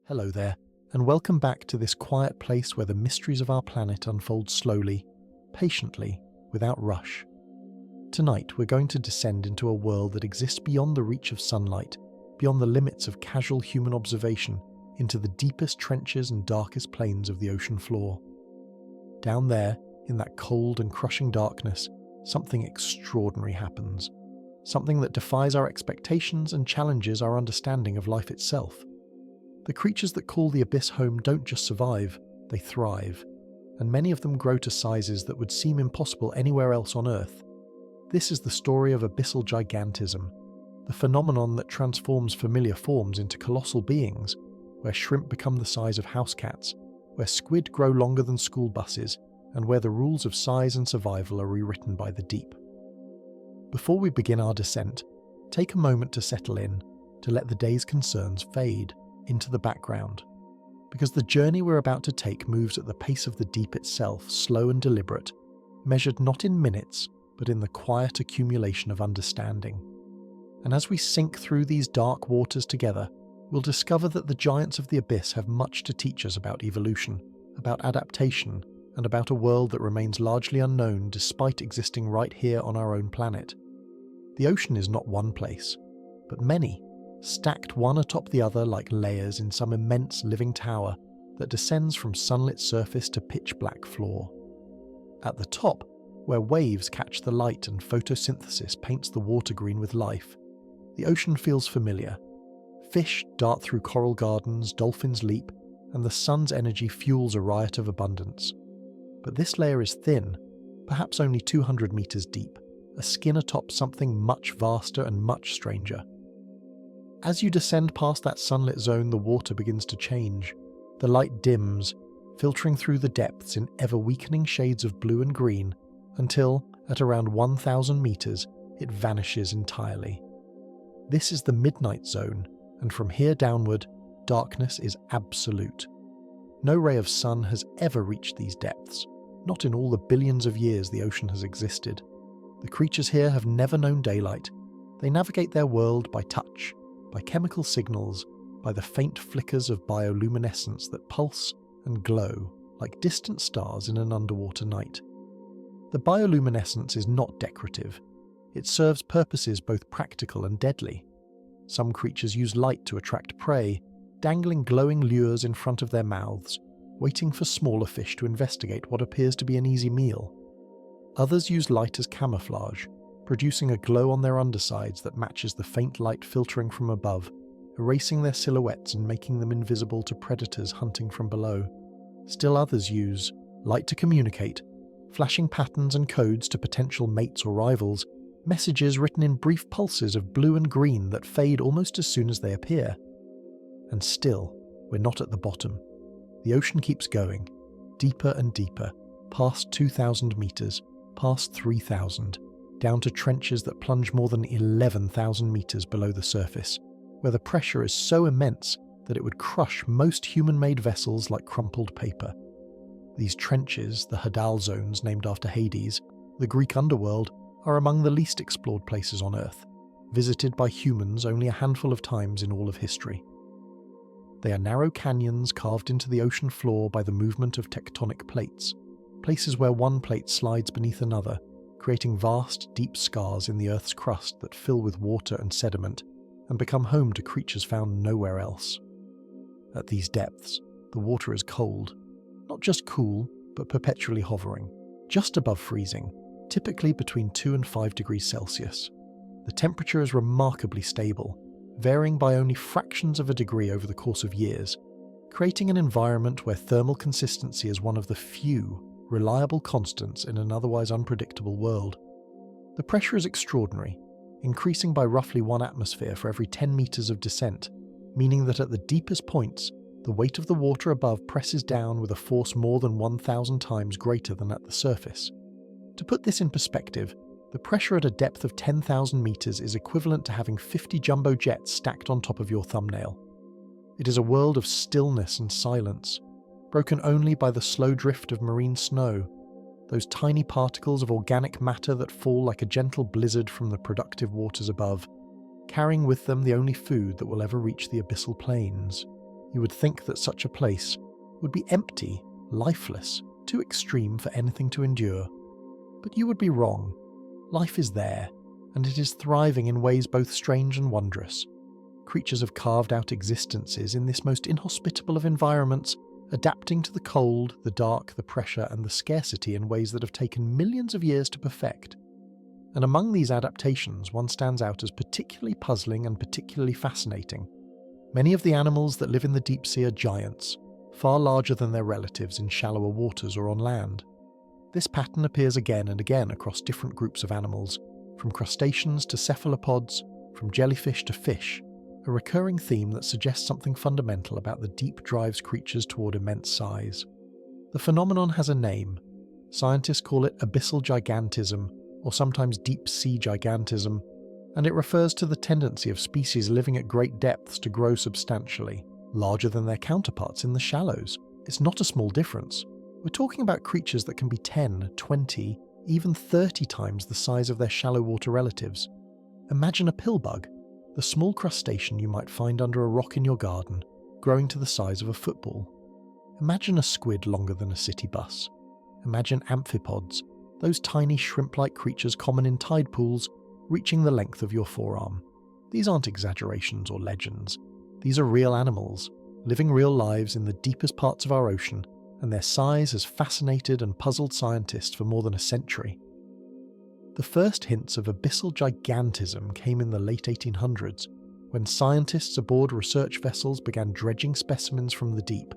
Hello there, and welcome back to this quiet place where the mysteries of our planet unfold slowly, patiently, without rush. Tonight we're going to descend into a world that exists beyond the reach of sunlight, beyond the limits of casual human observation, into the deepest trenches and darkest plains of the ocean floor. Down there, in that cold and crushing darkness, something extraordinary happens. Something that defies our expectations and challenges our understanding of life itself. The creatures that call the Abyss home don't just survive, they thrive, and many of them grow to sizes that would seem impossible anywhere else on Earth. This is the story of Abyssal Gigantism, the phenomenon that transforms familiar forms into colossal beings, where shrimp become the size of house cats, where squid grow longer than school buses, and where the rules of size and survival are rewritten by the deep. Before we begin our descent, take a moment to settle in, to let the day's concerns fade into the background, because the journey we're about to take moves at the pace of the deep itself, slow and deliberate, measured not in minutes, but in the quiet accumulation of understanding. And as we sink through these dark waters together, we'll discover that the giants of the abyss have much to teach us about evolution, about adaptation, and about a world that remains largely unknown despite existing right here on our own planet. The ocean is not one place, but many, stacked one atop the other like layers in some immense living tower that descends from sunlit surface to pitch-black floor. At the top, where waves catch the light and photosynthesis paints the water green with life, the ocean feels familiar. Fish dart through coral gardens, dolphins leap, and the sun's energy fuels a riot of abundance. But this layer is thin, perhaps only 200 meters deep, a skin atop something much vaster and much stranger. As you descend past that sunlit zone, the water begins to change. The light dims, filtering through the depths in ever-weakening shades of blue and green, until, at around 1,000 meters, it vanishes entirely. This is the midnight zone, and from here downward, darkness is absolute. No ray of sun has ever reached these depths, not in all the billions of years the ocean has existed. The creatures here have never known daylight. They navigate their world by touch, by chemical signals, by the faint flickers of bioluminescence that pulse and glow like distant stars in an underwater night. The bioluminescence is not decorative. It serves purposes both practical and deadly. Some creatures use light to attract prey, dangling glowing lures in front of their mouths, waiting for smaller fish to investigate what appears to be an easy meal. Others use light as camouflage, producing a glow on their undersides that matches the faint light filtering from above, erasing their silhouettes and making them invisible to predators hunting from below. Still others use light to communicate, flashing patterns and codes to potential mates or rivals, messages written in brief pulses of blue and green that fade almost as soon as they appear. And still, we're not at the bottom. The ocean keeps going, deeper and deeper, past 2,000 meters, past 3,000, down to trenches that plunge more than 11,000 meters below the surface, where the pressure is so immense that it would crush most human-made vessels like crumpled paper. These trenches, the Hadal zones named after Hades, the Greek underworld, are among the least explored places on Earth, visited by humans only a handful of times in all of history. They are narrow canyons carved into the ocean floor by the movement of tectonic plates, places where one plate slides beneath another, creating vast, deep scars in the Earth's crust that fill with water and sediment and become home to creatures found nowhere else. At these depths, the water is cold, not just cool, but perpetually hovering, just above freezing, typically between 2 and 5 degrees Celsius. The temperature is remarkably stable, varying by only fractions of a degree over the course of years, creating an environment where thermal consistency is one of the few reliable constants in an otherwise unpredictable world. The pressure is extraordinary, increasing by roughly 1 atmosphere for every 10 meters of descent, meaning that at the deepest points, the weight of the water above presses down with a force more than 1,000 times greater than at the surface. To put this in perspective, the pressure at a depth of 10,000 meters is equivalent to having 50 jumbo jets stacked on top of your thumbnail. It is a world of stillness and silence, broken only by the slow drift of marine snow, those tiny particles of organic matter that fall like a gentle blizzard from the productive waters above, carrying with them the only food that will ever reach the abyssal plains. You would think that such a place would be empty, lifeless, too extreme for anything to endure. But you would be wrong. Life is there, and it is thriving in ways both strange and wondrous. Creatures have carved out existences in this most inhospitable of environments, adapting to the cold, the dark, the pressure, and the scarcity in ways that have taken millions of years to perfect. And among these adaptations, one stands out as particularly puzzling and particularly fascinating. Many of the animals that live in the deep sea are giants, far larger than their relatives in shallower waters or on land. This pattern appears again and again across different groups of animals, from crustaceans to cephalopods, from jellyfish to fish, a recurring theme that suggests something fundamental about the deep drives creatures toward immense size. The phenomenon has a name. Scientists call it Abyssal Gigantism, or sometimes Deep Sea Gigantism, and it refers to the tendency of species living at great depths to grow substantially, larger than their counterparts in the shallows. It's not a small difference. We're talking about creatures that can be 10, 20, even 30 times the size of their shallow water relatives. Imagine a pillbug, the small crustacean you might find under a rock in your garden, growing to the size of a football. Imagine a squid longer than a city bus. Imagine amphipods, those tiny shrimp-like creatures common in tide pools, reaching the length of your forearm. These aren't exaggerations or legends. These are real animals, living real lives in the deepest parts of our ocean, and their size has fascinated and puzzled scientists for more than a century. The first hints of abyssal gigantism came in the late 1800s, when scientists aboard research vessels began dredging specimens from the deep.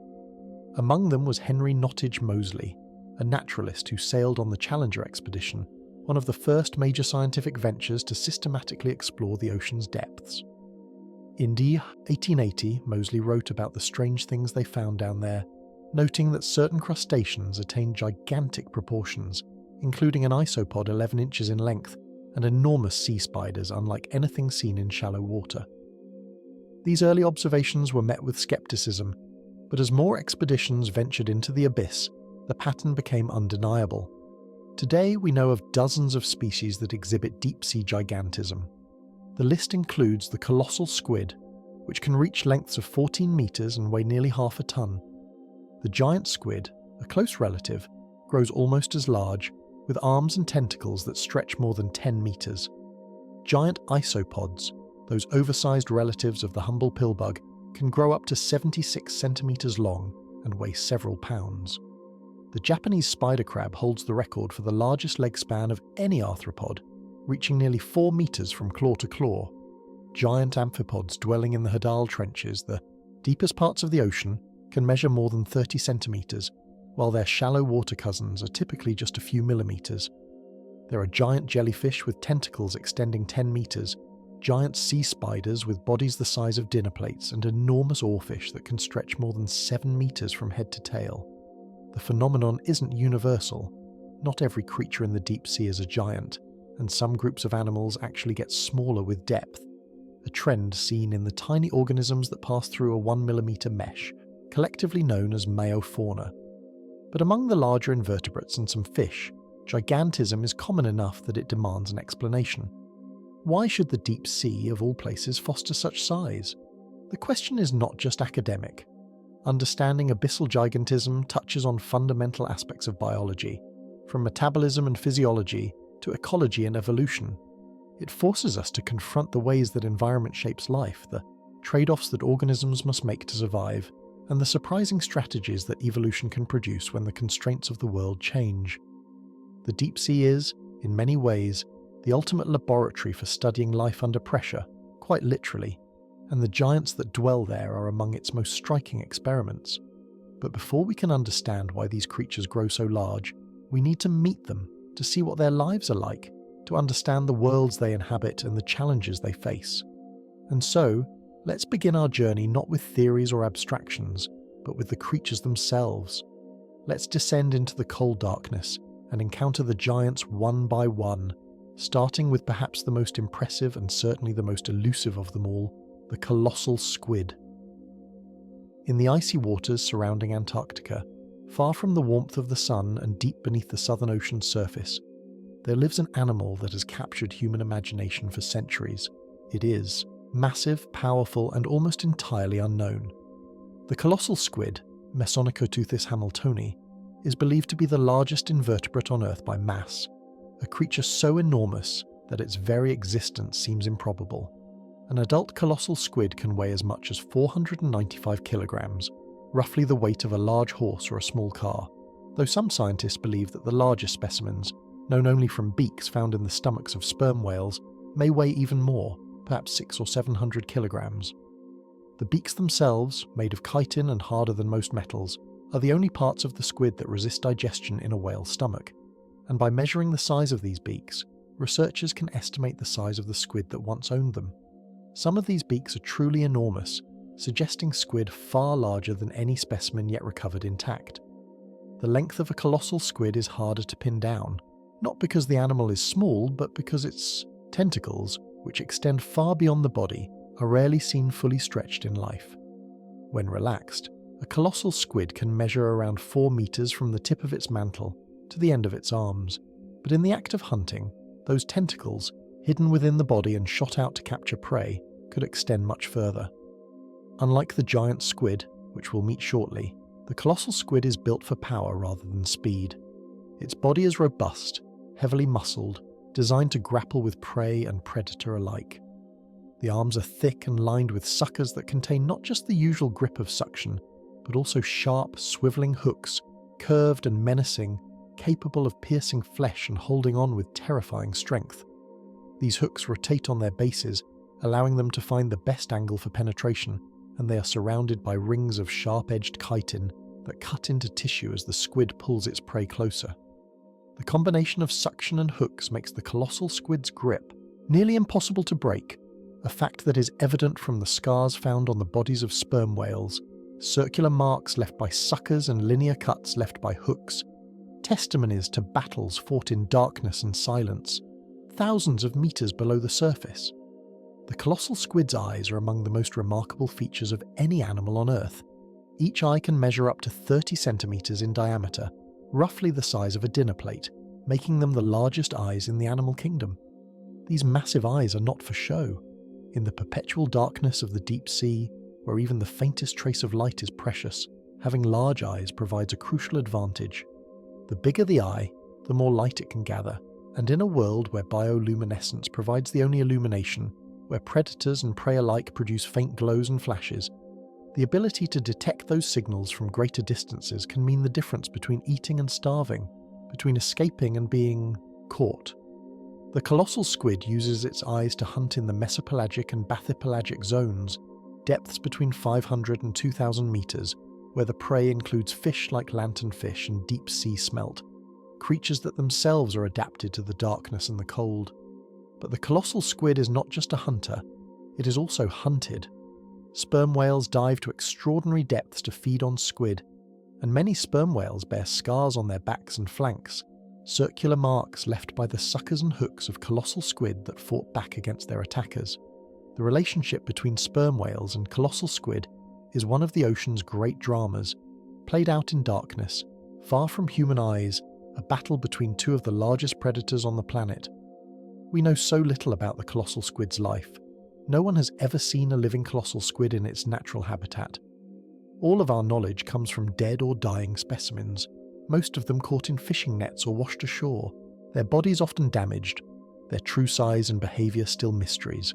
Among them was Henry Nottage Moseley, a naturalist who sailed on the Challenger expedition, one of the first major scientific ventures to systematically explore the ocean's depths. In 1880, Moseley wrote about the strange things they found down there, noting that certain crustaceans attained gigantic proportions, including an isopod 11 inches in length and enormous sea spiders unlike anything seen in shallow water. These early observations were met with skepticism, but as more expeditions ventured into the abyss, the pattern became undeniable. Today we know of dozens of species that exhibit deep-sea gigantism. The list includes the colossal squid, which can reach lengths of 14 meters and weigh nearly half a ton. The giant squid, a close relative, grows almost as large, with arms and tentacles that stretch more than 10 meters. Giant isopods, those oversized relatives of the humble pillbug, can grow up to 76 centimeters long and weigh several pounds. The Japanese spider crab holds the record for the largest leg span of any arthropod, reaching nearly 4 meters from claw to claw. Giant amphipods dwelling in the Hadal trenches, the deepest parts of the ocean, can measure more than 30 centimeters, while their shallow water cousins are typically just a few millimeters. There are giant jellyfish with tentacles extending 10 meters, giant sea spiders with bodies the size of dinner plates, and enormous oarfish that can stretch more than 7 meters from head to tail. The phenomenon isn't universal. Not every creature in the deep sea is a giant, and some groups of animals actually get smaller with depth, a trend seen in the tiny organisms that pass through a 1 millimeter mesh, collectively known as meiofauna. But among the larger invertebrates and some fish, gigantism is common enough that it demands an explanation. Why should the deep sea, of all places, foster such size? The question is not just academic. Understanding abyssal gigantism touches on fundamental aspects of biology, from metabolism and physiology to ecology and evolution. It forces us to confront the ways that environment shapes life, the trade-offs that organisms must make to survive, and the surprising strategies that evolution can produce when the constraints of the world change. The deep sea is, in many ways, the ultimate laboratory for studying life under pressure, quite literally, and the giants that dwell there are among its most striking experiments. But before we can understand why these creatures grow so large, we need to meet them, to see what their lives are like, to understand the worlds they inhabit and the challenges they face. And so, let's begin our journey not with theories or abstractions, but with the creatures themselves. Let's descend into the cold darkness and encounter the giants one by one, starting with perhaps the most impressive and certainly the most elusive of them all, the colossal squid. In the icy waters surrounding Antarctica, far from the warmth of the sun and deep beneath the Southern Ocean's surface, there lives an animal that has captured human imagination for centuries. It is massive, powerful, and almost entirely unknown. The colossal squid, Mesonychoteuthis hamiltoni, is believed to be the largest invertebrate on Earth by mass, a creature so enormous that its very existence seems improbable. An adult colossal squid can weigh as much as 495 kilograms, roughly the weight of a large horse or a small car, though some scientists believe that the largest specimens, known only from beaks found in the stomachs of sperm whales, may weigh even more, perhaps 600 or 700 kilograms. The beaks themselves, made of chitin and harder than most metals, are the only parts of the squid that resist digestion in a whale's stomach, and by measuring the size of these beaks, researchers can estimate the size of the squid that once owned them. Some of these beaks are truly enormous, suggesting squid far larger than any specimen yet recovered intact. The length of a colossal squid is harder to pin down, not because the animal is small, but because its tentacles, which extend far beyond the body, are rarely seen fully stretched in life. When relaxed, a colossal squid can measure around 4 meters from the tip of its mantle to the end of its arms, but in the act of hunting, those tentacles, hidden within the body and shot out to capture prey, could extend much further. Unlike the giant squid, which we'll meet shortly, the colossal squid is built for power rather than speed. Its body is robust, heavily muscled, designed to grapple with prey and predator alike. The arms are thick and lined with suckers that contain not just the usual grip of suction, but also sharp, swiveling hooks, curved and menacing, capable of piercing flesh and holding on with terrifying strength. These hooks rotate on their bases, allowing them to find the best angle for penetration, and they are surrounded by rings of sharp-edged chitin that cut into tissue as the squid pulls its prey closer. The combination of suction and hooks makes the colossal squid's grip nearly impossible to break, a fact that is evident from the scars found on the bodies of sperm whales, circular marks left by suckers and linear cuts left by hooks, testimonies to battles fought in darkness and silence, thousands of meters below the surface. The colossal squid's eyes are among the most remarkable features of any animal on Earth. Each eye can measure up to 30 centimeters in diameter, roughly the size of a dinner plate, making them the largest eyes in the animal kingdom. These massive eyes are not for show. In the perpetual darkness of the deep sea, where even the faintest trace of light is precious, having large eyes provides a crucial advantage. The bigger the eye, the more light it can gather, and in a world where bioluminescence provides the only illumination, where predators and prey alike produce faint glows and flashes, the ability to detect those signals from greater distances can mean the difference between eating and starving, between escaping and being caught. The colossal squid uses its eyes to hunt in the mesopelagic and bathypelagic zones, depths between 500 and 2,000 meters, where the prey includes fish like lanternfish and deep-sea smelt, creatures that themselves are adapted to the darkness and the cold. But the colossal squid is not just a hunter, it is also hunted. Sperm whales dive to extraordinary depths to feed on squid, and many sperm whales bear scars on their backs and flanks, circular marks left by the suckers and hooks of colossal squid that fought back against their attackers. The relationship between sperm whales and colossal squid is one of the ocean's great dramas, played out in darkness, far from human eyes, a battle between two of the largest predators on the planet. We know so little about the colossal squid's life. No one has ever seen a living colossal squid in its natural habitat. All of our knowledge comes from dead or dying specimens, most of them caught in fishing nets or washed ashore, their bodies often damaged, their true size and behaviour still mysteries.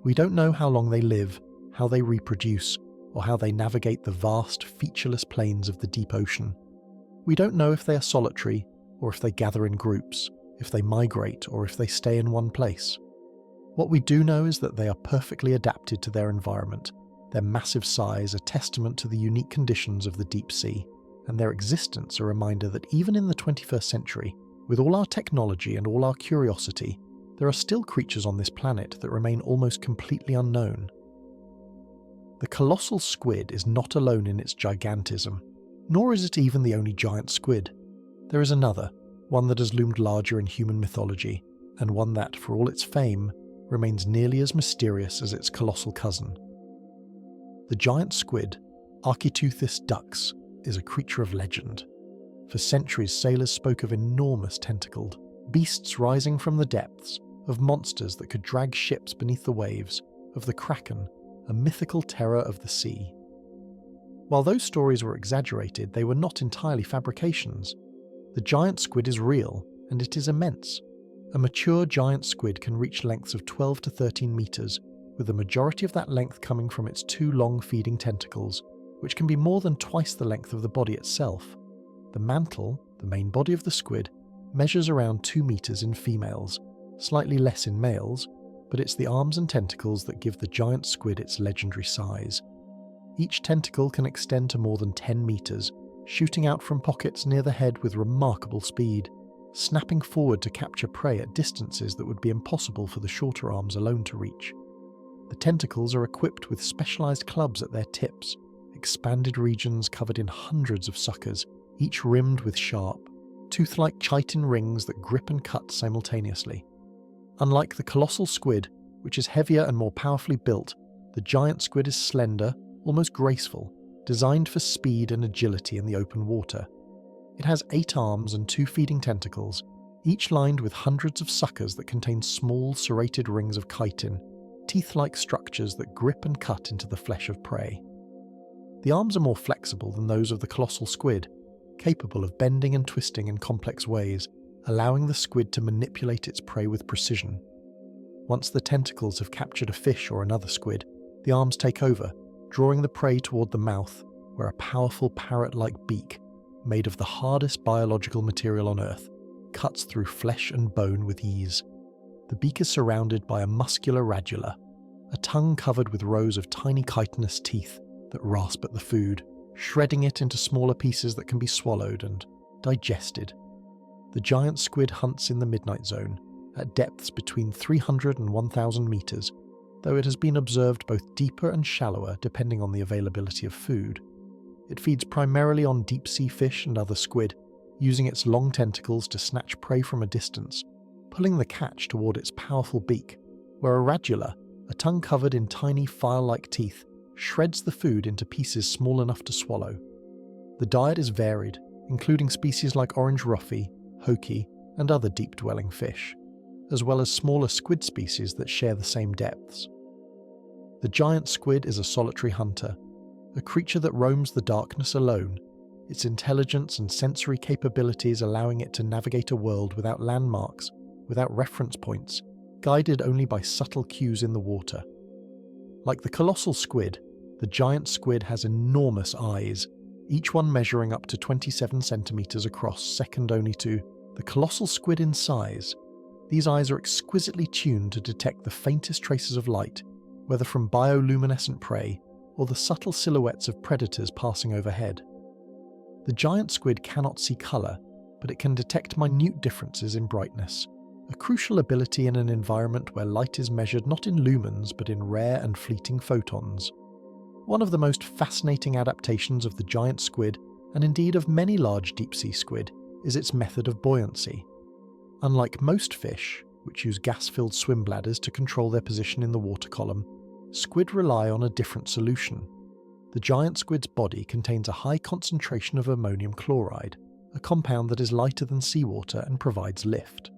We don't know how long they live, how they reproduce, or how they navigate the vast, featureless plains of the deep ocean. We don't know if they are solitary, or if they gather in groups, if they migrate, or if they stay in one place. What we do know is that they are perfectly adapted to their environment, their massive size a testament to the unique conditions of the deep sea, and their existence a reminder that even in the 21st century, with all our technology and all our curiosity, there are still creatures on this planet that remain almost completely unknown. The colossal squid is not alone in its gigantism, nor is it even the only giant squid. There is another, one that has loomed larger in human mythology, and one that, for all its fame, remains nearly as mysterious as its colossal cousin. The giant squid, Architeuthis dux, is a creature of legend. For centuries, sailors spoke of enormous tentacled beasts rising from the depths, of monsters that could drag ships beneath the waves, of the kraken, a mythical terror of the sea. While those stories were exaggerated, they were not entirely fabrications. The giant squid is real, and it is immense. A mature giant squid can reach lengths of 12 to 13 meters, with the majority of that length coming from its two long feeding tentacles, which can be more than twice the length of the body itself. The mantle, the main body of the squid, measures around 2 meters in females, slightly less in males, but it's the arms and tentacles that give the giant squid its legendary size. Each tentacle can extend to more than 10 meters, shooting out from pockets near the head with remarkable speed, snapping forward to capture prey at distances that would be impossible for the shorter arms alone to reach. The tentacles are equipped with specialized clubs at their tips, expanded regions covered in hundreds of suckers, each rimmed with sharp, tooth-like chitin rings that grip and cut simultaneously. Unlike the colossal squid, which is heavier and more powerfully built, the giant squid is slender, almost graceful, designed for speed and agility in the open water. It has 8 arms and 2 feeding tentacles, each lined with hundreds of suckers that contain small serrated rings of chitin, teeth-like structures that grip and cut into the flesh of prey. The arms are more flexible than those of the colossal squid, capable of bending and twisting in complex ways, allowing the squid to manipulate its prey with precision. Once the tentacles have captured a fish or another squid, the arms take over, drawing the prey toward the mouth, where a powerful parrot-like beak, made of the hardest biological material on Earth, cuts through flesh and bone with ease. The beak is surrounded by a muscular radula, a tongue covered with rows of tiny chitinous teeth that rasp at the food, shredding it into smaller pieces that can be swallowed and digested. The giant squid hunts in the midnight zone, at depths between 300 and 1,000 meters, though it has been observed both deeper and shallower depending on the availability of food. It feeds primarily on deep-sea fish and other squid, using its long tentacles to snatch prey from a distance, pulling the catch toward its powerful beak, where a radula, a tongue covered in tiny file-like teeth, shreds the food into pieces small enough to swallow. The diet is varied, including species like orange roughy, hoki, and other deep-dwelling fish, as well as smaller squid species that share the same depths. The giant squid is a solitary hunter, a creature that roams the darkness alone, its intelligence and sensory capabilities allowing it to navigate a world without landmarks, without reference points, guided only by subtle cues in the water. Like the colossal squid, the giant squid has enormous eyes, each one measuring up to 27 centimeters across, second only to the colossal squid in size. These eyes are exquisitely tuned to detect the faintest traces of light, whether from bioluminescent prey or the subtle silhouettes of predators passing overhead. The giant squid cannot see color, but it can detect minute differences in brightness, a crucial ability in an environment where light is measured not in lumens but in rare and fleeting photons. One of the most fascinating adaptations of the giant squid, and indeed of many large deep-sea squid, is its method of buoyancy. Unlike most fish, which use gas-filled swim bladders to control their position in the water column, squid rely on a different solution. The giant squid's body contains a high concentration of ammonium chloride, a compound that is lighter than seawater and provides lift.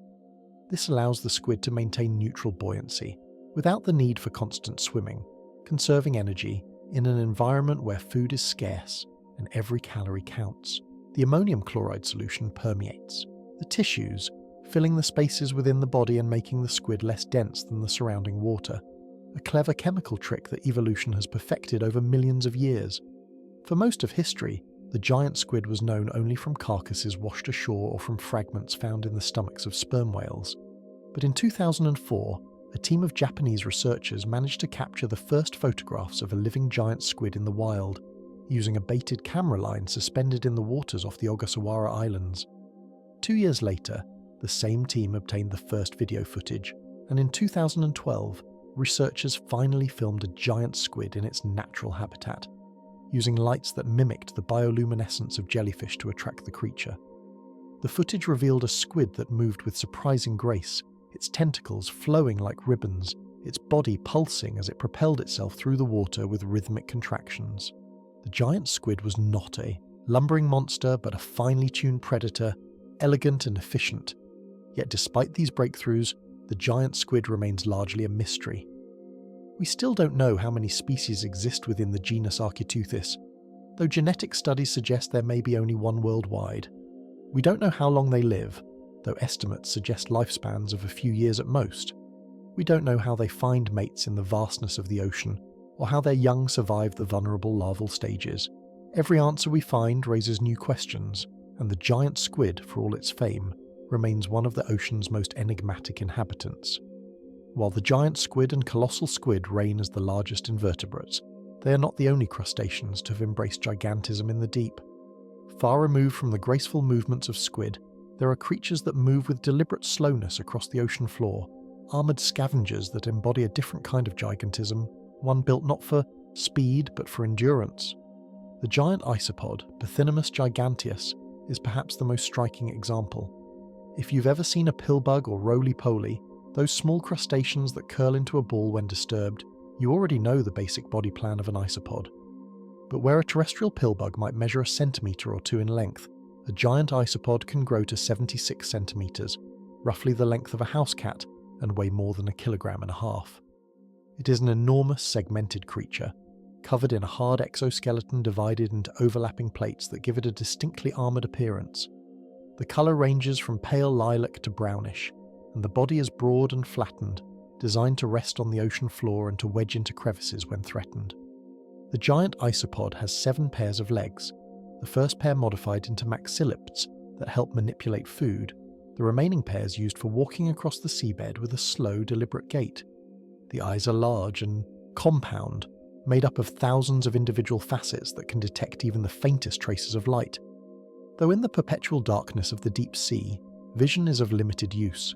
This allows the squid to maintain neutral buoyancy, without the need for constant swimming, conserving energy in an environment where food is scarce and every calorie counts. The ammonium chloride solution permeates the tissues, filling the spaces within the body and making the squid less dense than the surrounding water, a clever chemical trick that evolution has perfected over millions of years. For most of history, the giant squid was known only from carcasses washed ashore or from fragments found in the stomachs of sperm whales. But in 2004, a team of Japanese researchers managed to capture the first photographs of a living giant squid in the wild, using a baited camera line suspended in the waters off the Ogasawara Islands. 2 years later, the same team obtained the first video footage, and in 2012, researchers finally filmed a giant squid in its natural habitat, using lights that mimicked the bioluminescence of jellyfish to attract the creature. The footage revealed a squid that moved with surprising grace, its tentacles flowing like ribbons, its body pulsing as it propelled itself through the water with rhythmic contractions. The giant squid was not a lumbering monster, but a finely tuned predator, elegant and efficient. Yet despite these breakthroughs, the giant squid remains largely a mystery. We still don't know how many species exist within the genus Architeuthis, though genetic studies suggest there may be only one worldwide. We don't know how long they live, though estimates suggest lifespans of a few years at most. We don't know how they find mates in the vastness of the ocean, or how their young survive the vulnerable larval stages. Every answer we find raises new questions, and the giant squid, for all its fame, remains one of the ocean's most enigmatic inhabitants. While the giant squid and colossal squid reign as the largest invertebrates, they are not the only crustaceans to have embraced gigantism in the deep. Far removed from the graceful movements of squid, there are creatures that move with deliberate slowness across the ocean floor, armoured scavengers that embody a different kind of gigantism, one built not for speed but for endurance. The giant isopod, Bathynomus giganteus, is perhaps the most striking example. If you've ever seen a pillbug or roly-poly, those small crustaceans that curl into a ball when disturbed, you already know the basic body plan of an isopod. But where a terrestrial pillbug might measure a centimetre or two in length, a giant isopod can grow to 76 centimetres, roughly the length of a house cat, and weigh more than 1.5 kilograms. It is an enormous segmented creature, covered in a hard exoskeleton divided into overlapping plates that give it a distinctly armoured appearance. The colour ranges from pale lilac to brownish, and the body is broad and flattened, designed to rest on the ocean floor and to wedge into crevices when threatened. The giant isopod has 7 pairs of legs, the first pair modified into maxillips that help manipulate food, the remaining pairs used for walking across the seabed with a slow, deliberate gait. The eyes are large and compound, made up of thousands of individual facets that can detect even the faintest traces of light. Though in the perpetual darkness of the deep sea, vision is of limited use.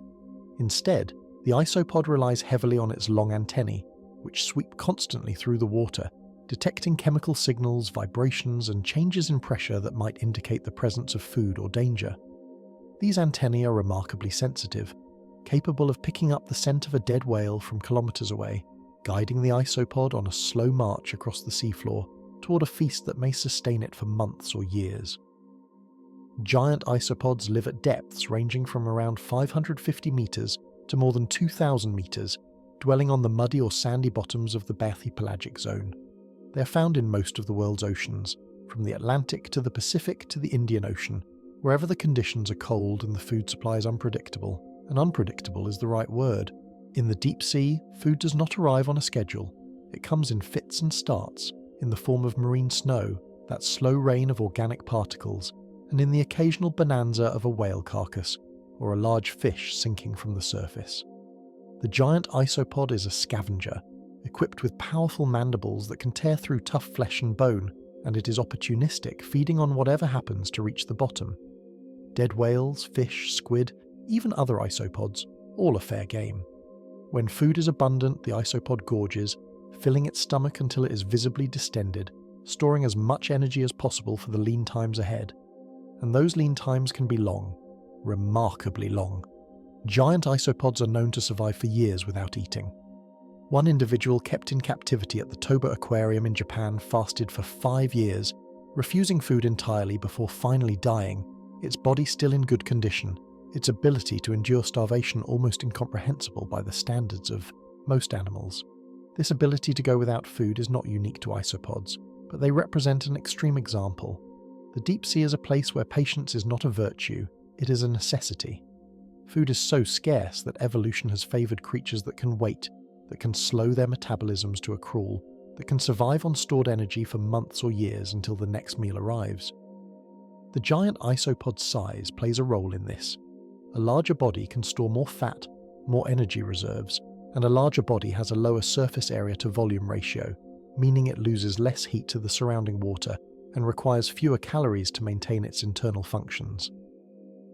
Instead, the isopod relies heavily on its long antennae, which sweep constantly through the water, detecting chemical signals, vibrations, and changes in pressure that might indicate the presence of food or danger. These antennae are remarkably sensitive, capable of picking up the scent of a dead whale from kilometers away, guiding the isopod on a slow march across the seafloor toward a feast that may sustain it for months or years. Giant isopods live at depths ranging from around 550 meters to more than 2,000 meters, dwelling on the muddy or sandy bottoms of the bathypelagic zone. They are found in most of the world's oceans, from the Atlantic to the Pacific to the Indian Ocean, wherever the conditions are cold and the food supply is unpredictable, and unpredictable is the right word. In the deep sea, food does not arrive on a schedule. It comes in fits and starts, in the form of marine snow, that slow rain of organic particles, and in the occasional bonanza of a whale carcass, or a large fish sinking from the surface. The giant isopod is a scavenger, equipped with powerful mandibles that can tear through tough flesh and bone, and it is opportunistic, feeding on whatever happens to reach the bottom. Dead whales, fish, squid, even other isopods, all are fair game. When food is abundant, the isopod gorges, filling its stomach until it is visibly distended, storing as much energy as possible for the lean times ahead. And those lean times can be long, remarkably long. Giant isopods are known to survive for years without eating. One individual kept in captivity at the Toba Aquarium in Japan fasted for 5 years, refusing food entirely before finally dying, its body still in good condition, its ability to endure starvation almost incomprehensible by the standards of most animals. This ability to go without food is not unique to isopods, but they represent an extreme example. The deep sea is a place where patience is not a virtue, it is a necessity. Food is so scarce that evolution has favoured creatures that can wait, that can slow their metabolisms to a crawl, that can survive on stored energy for months or years until the next meal arrives. The giant isopod's size plays a role in this. A larger body can store more fat, more energy reserves, and a larger body has a lower surface area to volume ratio, meaning it loses less heat to the surrounding water and requires fewer calories to maintain its internal functions.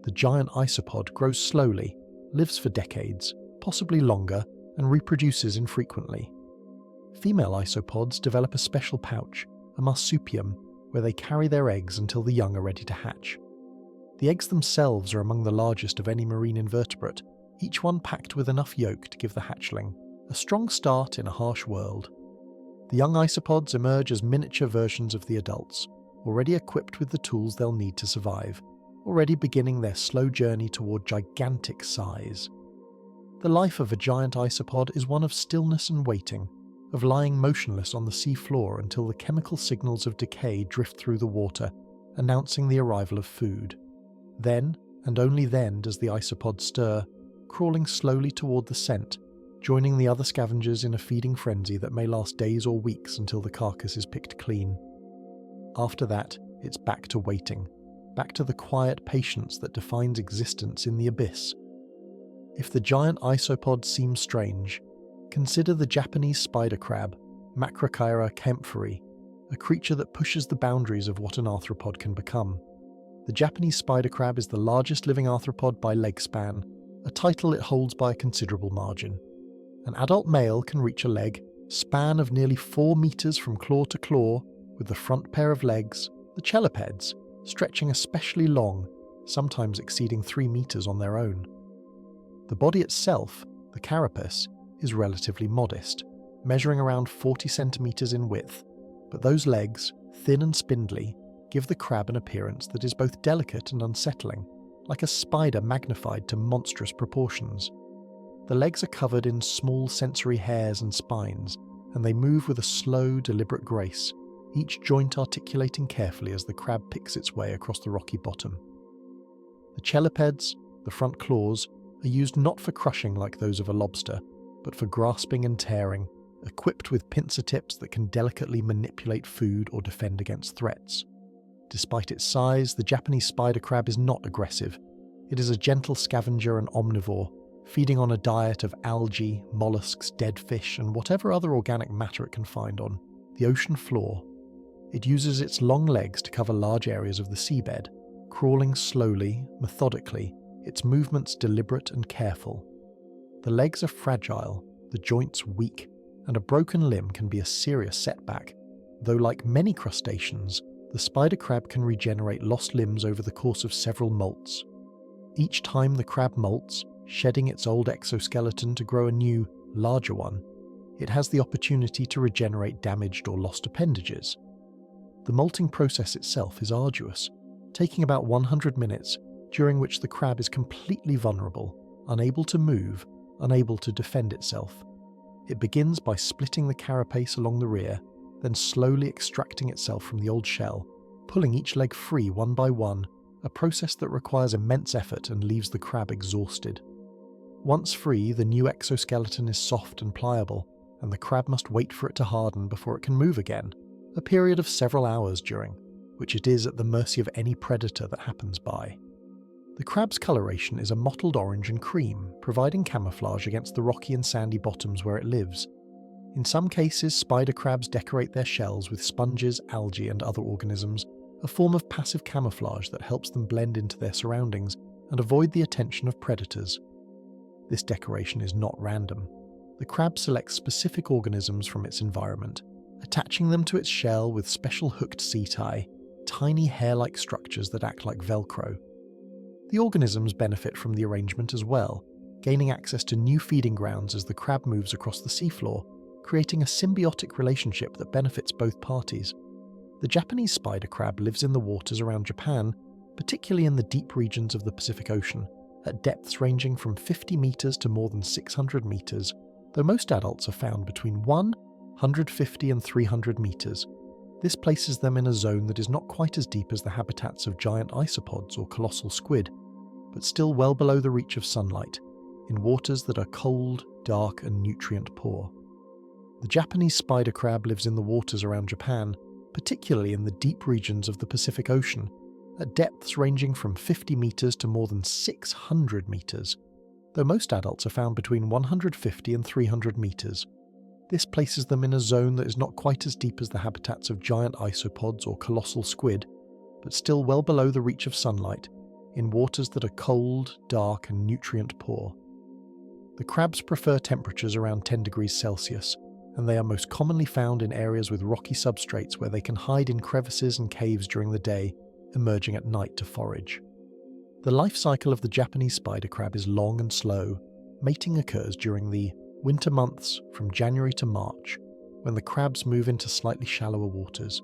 The giant isopod grows slowly, lives for decades, possibly longer, and reproduces infrequently. Female isopods develop a special pouch, a marsupium, where they carry their eggs until the young are ready to hatch. The eggs themselves are among the largest of any marine invertebrate, each one packed with enough yolk to give the hatchling a strong start in a harsh world. The young isopods emerge as miniature versions of the adults, already equipped with the tools they'll need to survive, already beginning their slow journey toward gigantic size. The life of a giant isopod is one of stillness and waiting, of lying motionless on the sea floor until the chemical signals of decay drift through the water, announcing the arrival of food. Then, and only then, does the isopod stir, crawling slowly toward the scent, joining the other scavengers in a feeding frenzy that may last days or weeks until the carcass is picked clean. After that, it's back to waiting, back to the quiet patience that defines existence in the abyss. If the giant isopods seem strange, consider the Japanese spider crab, Macrochyra kempferi, a creature that pushes the boundaries of what an arthropod can become. The Japanese spider crab is the largest living arthropod by leg span, a title it holds by a considerable margin. An adult male can reach a leg span of nearly 4 meters from claw to claw, with the front pair of legs, the chelipeds, stretching especially long, sometimes exceeding 3 meters on their own. The body itself, the carapace, is relatively modest, measuring around 40 centimeters in width, but those legs, thin and spindly, give the crab an appearance that is both delicate and unsettling, like a spider magnified to monstrous proportions. The legs are covered in small sensory hairs and spines, and they move with a slow, deliberate grace, each joint articulating carefully as the crab picks its way across the rocky bottom. The chelipeds, the front claws, are used not for crushing like those of a lobster, but for grasping and tearing, equipped with pincer tips that can delicately manipulate food or defend against threats. Despite its size, the Japanese spider crab is not aggressive. It is a gentle scavenger and omnivore, feeding on a diet of algae, mollusks, dead fish, and whatever other organic matter it can find on the ocean floor. It uses its long legs to cover large areas of the seabed, crawling slowly, methodically, its movements deliberate and careful. The legs are fragile, the joints weak, and a broken limb can be a serious setback, though like many crustaceans, the spider crab can regenerate lost limbs over the course of several molts. Each time the crab molts, shedding its old exoskeleton to grow a new, larger one, it has the opportunity to regenerate damaged or lost appendages. The molting process itself is arduous, taking about 100 minutes, during which the crab is completely vulnerable, unable to move, unable to defend itself. It begins by splitting the carapace along the rear, then slowly extracting itself from the old shell, pulling each leg free one by one, a process that requires immense effort and leaves the crab exhausted. Once free, the new exoskeleton is soft and pliable, and the crab must wait for it to harden before it can move again, a period of several hours during which it is at the mercy of any predator that happens by. The crab's coloration is a mottled orange and cream, providing camouflage against the rocky and sandy bottoms where it lives. In some cases, spider crabs decorate their shells with sponges, algae, and other organisms, a form of passive camouflage that helps them blend into their surroundings and avoid the attention of predators. This decoration is not random. The crab selects specific organisms from its environment, attaching them to its shell with special hooked setae, tiny hair-like structures that act like Velcro. The organisms benefit from the arrangement as well, gaining access to new feeding grounds as the crab moves across the seafloor, creating a symbiotic relationship that benefits both parties. The Japanese spider crab lives in the waters around Japan, particularly in the deep regions of the Pacific Ocean, at depths ranging from 50 meters to more than 600 meters, though most adults are found between 150 and 300 meters. This places them in a zone that is not quite as deep as the habitats of giant isopods or colossal squid, but still well below the reach of sunlight, in waters that are cold, dark, and nutrient-poor. The Japanese spider crab lives in the waters around Japan, particularly in the deep regions of the Pacific Ocean, at depths ranging from 50 meters to more than 600 meters, though most adults are found between 150 and 300 meters. This places them in a zone that is not quite as deep as the habitats of giant isopods or colossal squid, but still well below the reach of sunlight, in waters that are cold, dark, and nutrient-poor. The crabs prefer temperatures around 10 degrees Celsius, and they are most commonly found in areas with rocky substrates where they can hide in crevices and caves during the day, emerging at night to forage. The life cycle of the Japanese spider crab is long and slow. Mating occurs during the winter months from January to March, when the crabs move into slightly shallower waters.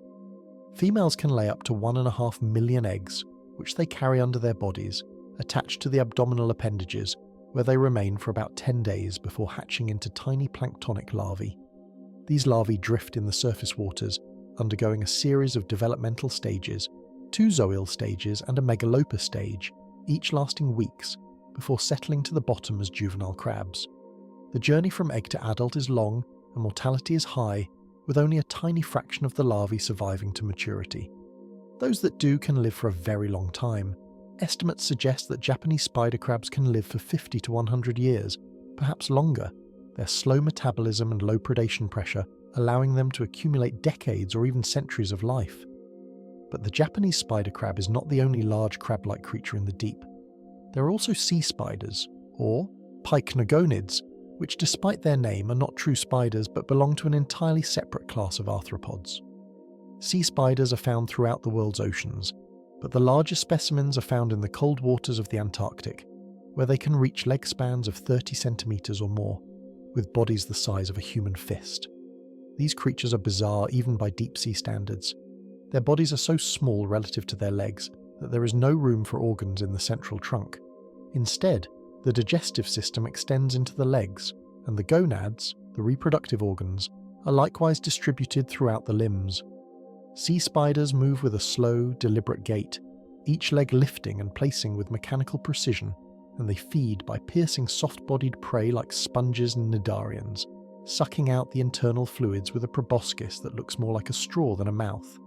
Females can lay up to 1.5 million eggs, which they carry under their bodies, attached to the abdominal appendages, where they remain for about 10 days before hatching into tiny planktonic larvae. These larvae drift in the surface waters, undergoing a series of developmental stages, 2 zoil stages and a megalopus stage, each lasting weeks, before settling to the bottom as juvenile crabs. The journey from egg to adult is long and mortality is high, with only a tiny fraction of the larvae surviving to maturity. Those that do can live for a very long time. Estimates suggest that Japanese spider crabs can live for 50 to 100 years, perhaps longer, their slow metabolism and low predation pressure allowing them to accumulate decades or even centuries of life. But the Japanese spider crab is not the only large crab-like creature in the deep. There are also sea spiders, or pycnogonids, which despite their name are not true spiders but belong to an entirely separate class of arthropods. Sea spiders are found throughout the world's oceans, but the largest specimens are found in the cold waters of the Antarctic, where they can reach leg spans of 30 centimeters or more, with bodies the size of a human fist. These creatures are bizarre even by deep-sea standards. Their bodies are so small relative to their legs that there is no room for organs in the central trunk. Instead, the digestive system extends into the legs, and the gonads, the reproductive organs, are likewise distributed throughout the limbs. Sea spiders move with a slow, deliberate gait, each leg lifting and placing with mechanical precision, and they feed by piercing soft-bodied prey like sponges and cnidarians, sucking out the internal fluids with a proboscis that looks more like a straw than a mouth.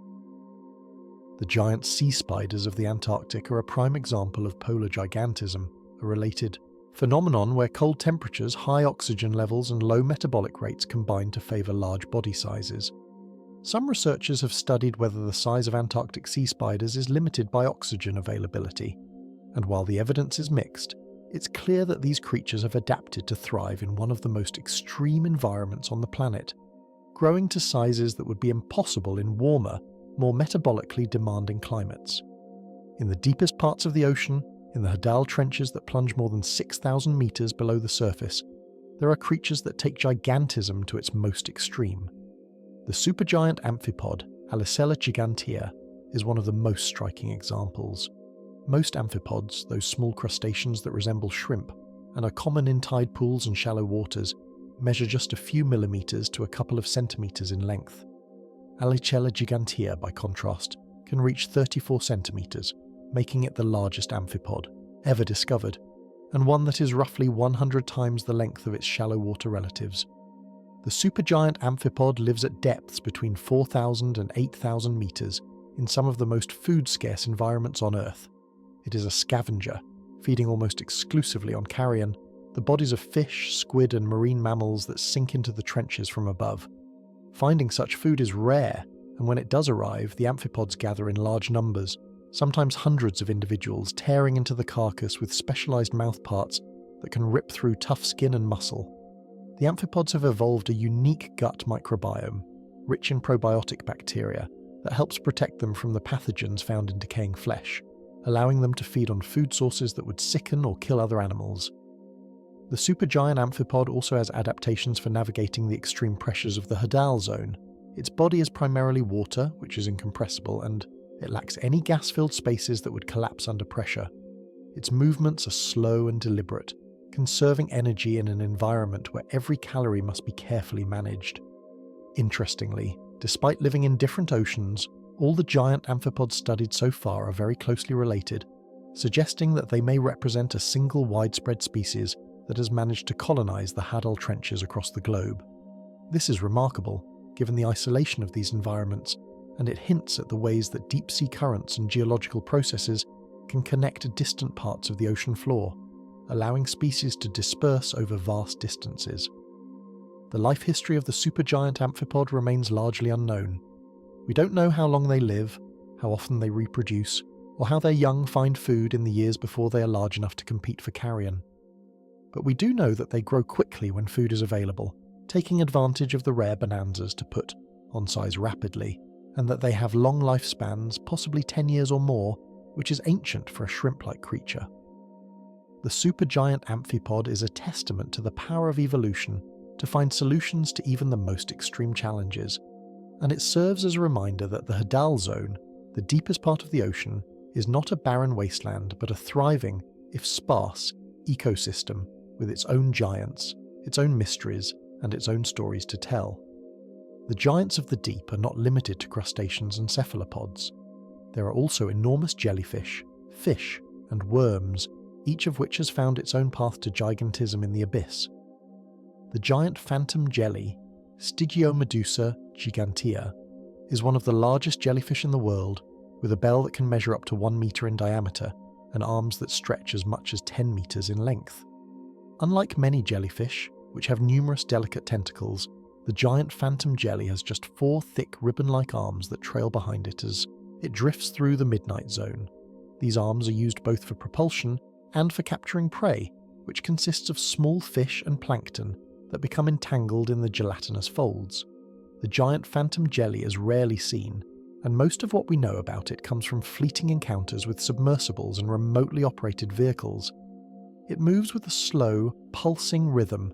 The giant sea spiders of the Antarctic are a prime example of polar gigantism, a related phenomenon where cold temperatures, high oxygen levels and low metabolic rates combine to favour large body sizes. Some researchers have studied whether the size of Antarctic sea spiders is limited by oxygen availability, and while the evidence is mixed, it's clear that these creatures have adapted to thrive in one of the most extreme environments on the planet, growing to sizes that would be impossible in warmer, more metabolically demanding climates. In the deepest parts of the ocean, in the Hadal trenches that plunge more than 6,000 meters below the surface, there are creatures that take gigantism to its most extreme. The supergiant amphipod, Abyssal gigantea, is one of the most striking examples. Most amphipods, those small crustaceans that resemble shrimp and are common in tide pools and shallow waters, measure just a few millimeters to a couple of centimeters in length. Abyssal gigantea, by contrast, can reach 34 centimeters, making it the largest amphipod ever discovered, and one that is roughly 100 times the length of its shallow water relatives. The supergiant amphipod lives at depths between 4,000 and 8,000 meters in some of the most food-scarce environments on Earth. It is a scavenger, feeding almost exclusively on carrion, the bodies of fish, squid and marine mammals that sink into the trenches from above. Finding such food is rare, and when it does arrive, the amphipods gather in large numbers, sometimes hundreds of individuals tearing into the carcass with specialized mouthparts that can rip through tough skin and muscle. The amphipods have evolved a unique gut microbiome, rich in probiotic bacteria, that helps protect them from the pathogens found in decaying flesh, allowing them to feed on food sources that would sicken or kill other animals. The supergiant amphipod also has adaptations for navigating the extreme pressures of the Hadal zone. Its body is primarily water, which is incompressible, and it lacks any gas-filled spaces that would collapse under pressure. Its movements are slow and deliberate, conserving energy in an environment where every calorie must be carefully managed. Interestingly, despite living in different oceans, all the giant amphipods studied so far are very closely related, suggesting that they may represent a single widespread species that has managed to colonize the Hadal trenches across the globe. This is remarkable, given the isolation of these environments, and it hints at the ways that deep-sea currents and geological processes can connect distant parts of the ocean floor, allowing species to disperse over vast distances. The life history of the supergiant amphipod remains largely unknown. We don't know how long they live, how often they reproduce, or how their young find food in the years before they are large enough to compete for carrion. But we do know that they grow quickly when food is available, taking advantage of the rare bonanzas to put on size rapidly, and that they have long lifespans, possibly 10 years or more, which is ancient for a shrimp-like creature. The supergiant amphipod is a testament to the power of evolution to find solutions to even the most extreme challenges, and it serves as a reminder that the Hadal zone, the deepest part of the ocean, is not a barren wasteland but a thriving, if sparse, ecosystem with its own giants, its own mysteries, and its own stories to tell. The giants of the deep are not limited to crustaceans and cephalopods. There are also enormous jellyfish, fish, and worms, each of which has found its own path to gigantism in the abyss. The giant phantom jelly, Stygiomedusa gigantea, is one of the largest jellyfish in the world, with a bell that can measure up to 1 meter in diameter and arms that stretch as much as 10 meters in length. Unlike many jellyfish, which have numerous delicate tentacles, the giant phantom jelly has just 4 thick ribbon-like arms that trail behind it as it drifts through the midnight zone. These arms are used both for propulsion and for capturing prey, which consists of small fish and plankton that become entangled in the gelatinous folds. The giant phantom jelly is rarely seen, and most of what we know about it comes from fleeting encounters with submersibles and remotely operated vehicles. It moves with a slow, pulsing rhythm,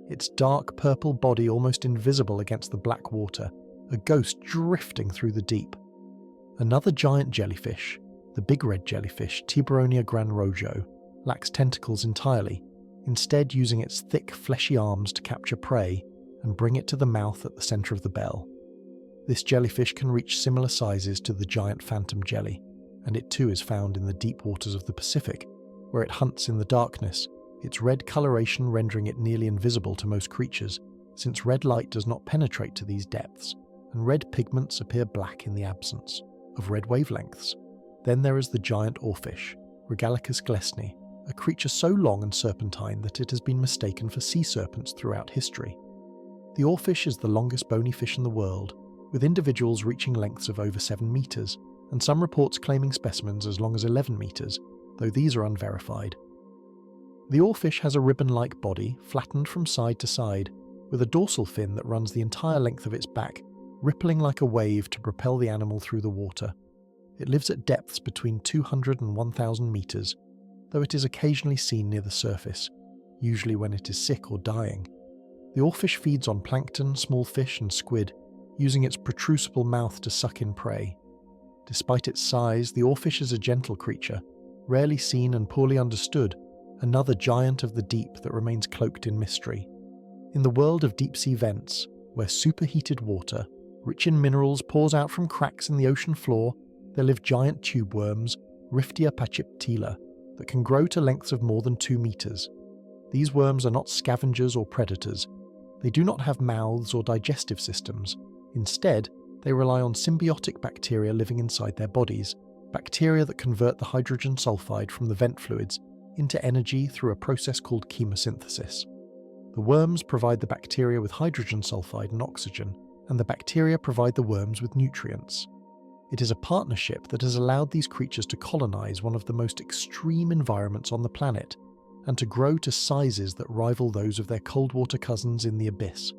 its dark purple body almost invisible against the black water, a ghost drifting through the deep. Another giant jellyfish, the big red jellyfish Tiburonia granrojo, lacks tentacles entirely, instead using its thick, fleshy arms to capture prey and bring it to the mouth at the centre of the bell. This jellyfish can reach similar sizes to the giant phantom jelly, and it too is found in the deep waters of the Pacific, where it hunts in the darkness, its red coloration rendering it nearly invisible to most creatures, since red light does not penetrate to these depths, and red pigments appear black in the absence of red wavelengths. Then there is the giant oarfish, Regalicus glesni, a creature so long and serpentine that it has been mistaken for sea serpents throughout history. The oarfish is the longest bony fish in the world, with individuals reaching lengths of over 7 meters, and some reports claiming specimens as long as 11 meters, though these are unverified. The oarfish has a ribbon-like body, flattened from side to side, with a dorsal fin that runs the entire length of its back, rippling like a wave to propel the animal through the water. It lives at depths between 200 and 1,000 meters, though it is occasionally seen near the surface, usually when it is sick or dying. The oarfish feeds on plankton, small fish, and squid, using its protrusible mouth to suck in prey. Despite its size, the oarfish is a gentle creature, rarely seen and poorly understood, another giant of the deep that remains cloaked in mystery. In the world of deep-sea vents, where superheated water, rich in minerals, pours out from cracks in the ocean floor, there live giant tube worms, Riftia pachyptila, that can grow to lengths of more than 2 meters. These worms are not scavengers or predators. They do not have mouths or digestive systems. Instead, they rely on symbiotic bacteria living inside their bodies, bacteria that convert the hydrogen sulfide from the vent fluids into energy through a process called chemosynthesis. The worms provide the bacteria with hydrogen sulfide and oxygen, and the bacteria provide the worms with nutrients. It is a partnership that has allowed these creatures to colonize one of the most extreme environments on the planet, and to grow to sizes that rival those of their cold-water cousins in the abyss.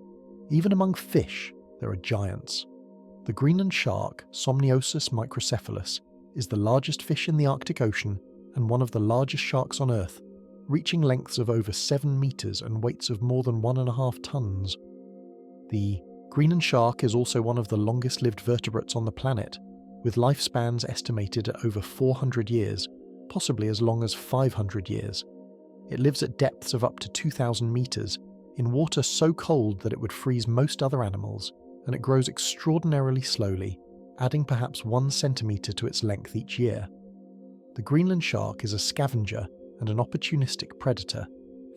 Even among fish, there are giants. The Greenland shark, Somniosus microcephalus, is the largest fish in the Arctic Ocean and one of the largest sharks on Earth, reaching lengths of over 7 meters and weights of more than 1.5 tons. The Greenland shark is also one of the longest-lived vertebrates on the planet, with lifespans estimated at over 400 years, possibly as long as 500 years. It lives at depths of up to 2,000 meters, in water so cold that it would freeze most other animals, and it grows extraordinarily slowly, adding perhaps 1 centimeter to its length each year. The Greenland shark is a scavenger and an opportunistic predator,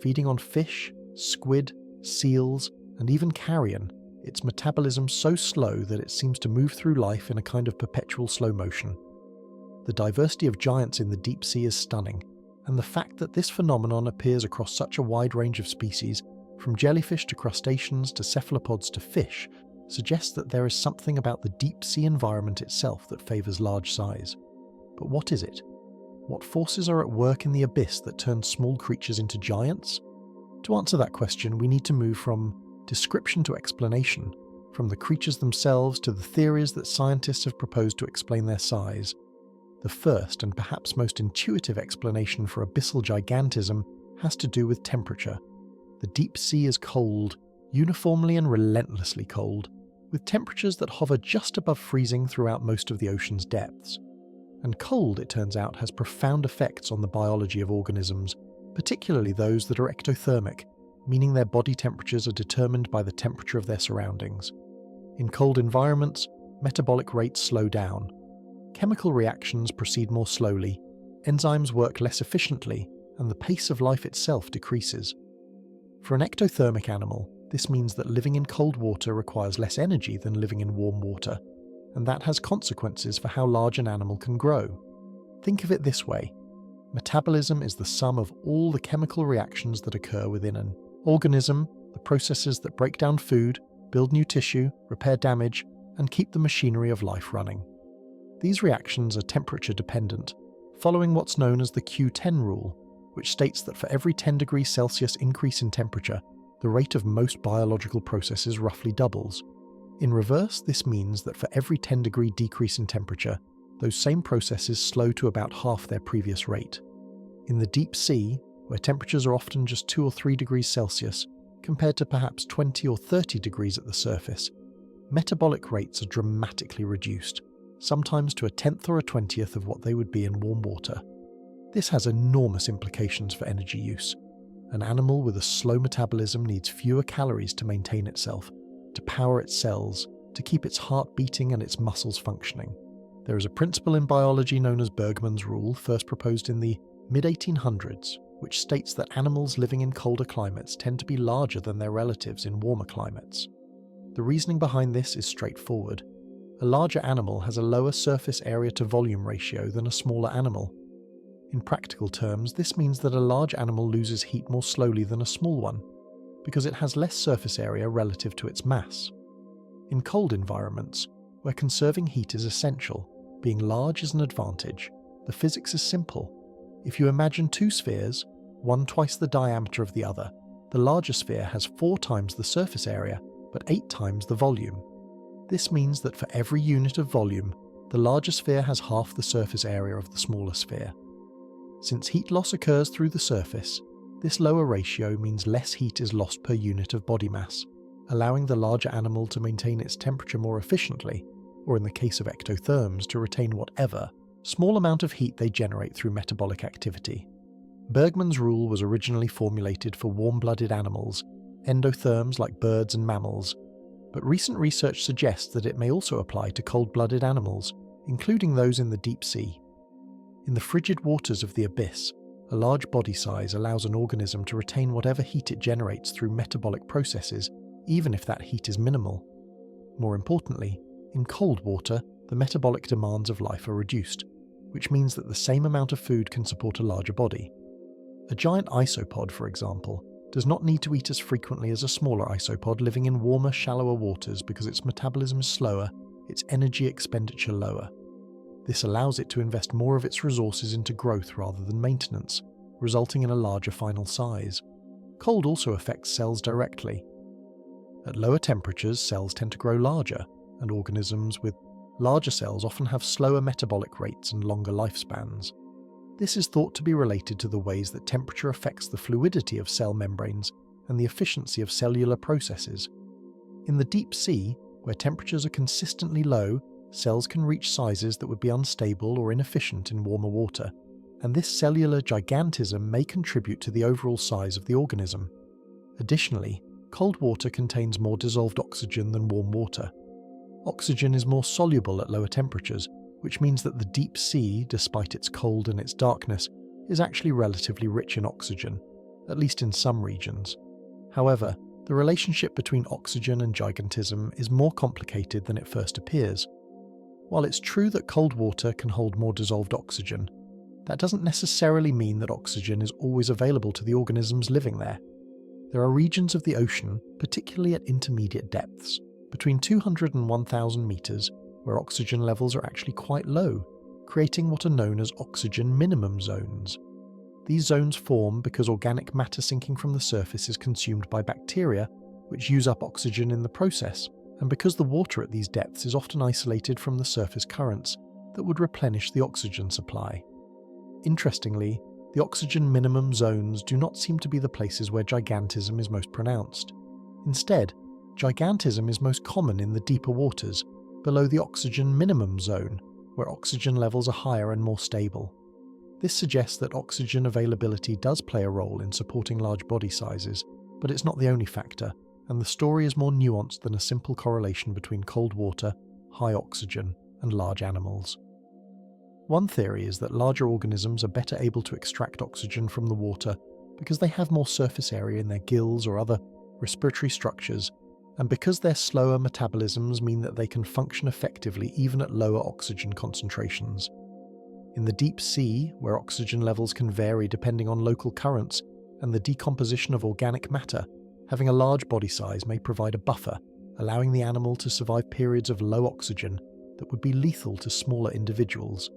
feeding on fish, squid, seals, and even carrion, its metabolism so slow that it seems to move through life in a kind of perpetual slow motion. The diversity of giants in the deep sea is stunning, and the fact that this phenomenon appears across such a wide range of species, from jellyfish to crustaceans to cephalopods to fish, suggests that there is something about the deep sea environment itself that favours large size. But what is it? What forces are at work in the abyss that turn small creatures into giants? To answer that question, we need to move from description to explanation, from the creatures themselves to the theories that scientists have proposed to explain their size. The first and perhaps most intuitive explanation for abyssal gigantism has to do with temperature. The deep sea is cold, uniformly and relentlessly cold, with temperatures that hover just above freezing throughout most of the ocean's depths. And cold, it turns out, has profound effects on the biology of organisms, particularly those that are ectothermic, meaning their body temperatures are determined by the temperature of their surroundings. In cold environments, metabolic rates slow down. Chemical reactions proceed more slowly, enzymes work less efficiently, and the pace of life itself decreases. For an ectothermic animal, this means that living in cold water requires less energy than living in warm water, and that has consequences for how large an animal can grow. Think of it this way. Metabolism is the sum of all the chemical reactions that occur within an organism, the processes that break down food, build new tissue, repair damage, and keep the machinery of life running. These reactions are temperature dependent, following what's known as the Q10 rule, which states that for every 10 degrees Celsius increase in temperature, the rate of most biological processes roughly doubles. In reverse, this means that for every 10-degree decrease in temperature, those same processes slow to about half their previous rate. In the deep sea, where temperatures are often just 2 or 3 degrees Celsius, compared to perhaps 20 or 30 degrees at the surface, metabolic rates are dramatically reduced, sometimes to a tenth or a 20th of what they would be in warm water. This has enormous implications for energy use. An animal with a slow metabolism needs fewer calories to maintain itself, to power its cells, to keep its heart beating and its muscles functioning. There is a principle in biology known as Bergmann's rule, first proposed in the mid-1800s, which states that animals living in colder climates tend to be larger than their relatives in warmer climates. The reasoning behind this is straightforward. A larger animal has a lower surface area to volume ratio than a smaller animal. In practical terms, this means that a large animal loses heat more slowly than a small one, because it has less surface area relative to its mass. In cold environments, where conserving heat is essential, being large is an advantage. The physics is simple. If you imagine two spheres, one twice the diameter of the other, the larger sphere has 4 times the surface area, but 8 times the volume. This means that for every unit of volume, the larger sphere has half the surface area of the smaller sphere. Since heat loss occurs through the surface, this lower ratio means less heat is lost per unit of body mass, allowing the larger animal to maintain its temperature more efficiently, or in the case of ectotherms, to retain whatever small amount of heat they generate through metabolic activity. Bergmann's rule was originally formulated for warm-blooded animals, endotherms like birds and mammals, but recent research suggests that it may also apply to cold-blooded animals, including those in the deep sea. In the frigid waters of the abyss, a large body size allows an organism to retain whatever heat it generates through metabolic processes, even if that heat is minimal. More importantly, in cold water, the metabolic demands of life are reduced, which means that the same amount of food can support a larger body. A giant isopod, for example, does not need to eat as frequently as a smaller isopod living in warmer, shallower waters because its metabolism is slower, its energy expenditure lower. This allows it to invest more of its resources into growth rather than maintenance, resulting in a larger final size. Cold also affects cells directly. At lower temperatures, cells tend to grow larger, and organisms with larger cells often have slower metabolic rates and longer lifespans. This is thought to be related to the ways that temperature affects the fluidity of cell membranes and the efficiency of cellular processes. In the deep sea, where temperatures are consistently low, cells can reach sizes that would be unstable or inefficient in warmer water, and this cellular gigantism may contribute to the overall size of the organism. Additionally, cold water contains more dissolved oxygen than warm water. Oxygen is more soluble at lower temperatures, which means that the deep sea, despite its cold and its darkness, is actually relatively rich in oxygen, at least in some regions. However, the relationship between oxygen and gigantism is more complicated than it first appears. While it's true that cold water can hold more dissolved oxygen, that doesn't necessarily mean that oxygen is always available to the organisms living there. There are regions of the ocean, particularly at intermediate depths, between 200 and 1,000 meters, where oxygen levels are actually quite low, creating what are known as oxygen minimum zones. These zones form because organic matter sinking from the surface is consumed by bacteria, which use up oxygen in the process, and because the water at these depths is often isolated from the surface currents that would replenish the oxygen supply. Interestingly, the oxygen minimum zones do not seem to be the places where gigantism is most pronounced. Instead, gigantism is most common in the deeper waters, below the oxygen minimum zone, where oxygen levels are higher and more stable. This suggests that oxygen availability does play a role in supporting large body sizes, but it's not the only factor, and the story is more nuanced than a simple correlation between cold water, high oxygen, and large animals. One theory is that larger organisms are better able to extract oxygen from the water because they have more surface area in their gills or other respiratory structures, and because their slower metabolisms mean that they can function effectively even at lower oxygen concentrations. In the deep sea, where oxygen levels can vary depending on local currents and the decomposition of organic matter, having a large body size may provide a buffer, allowing the animal to survive periods of low oxygen that would be lethal to smaller individuals.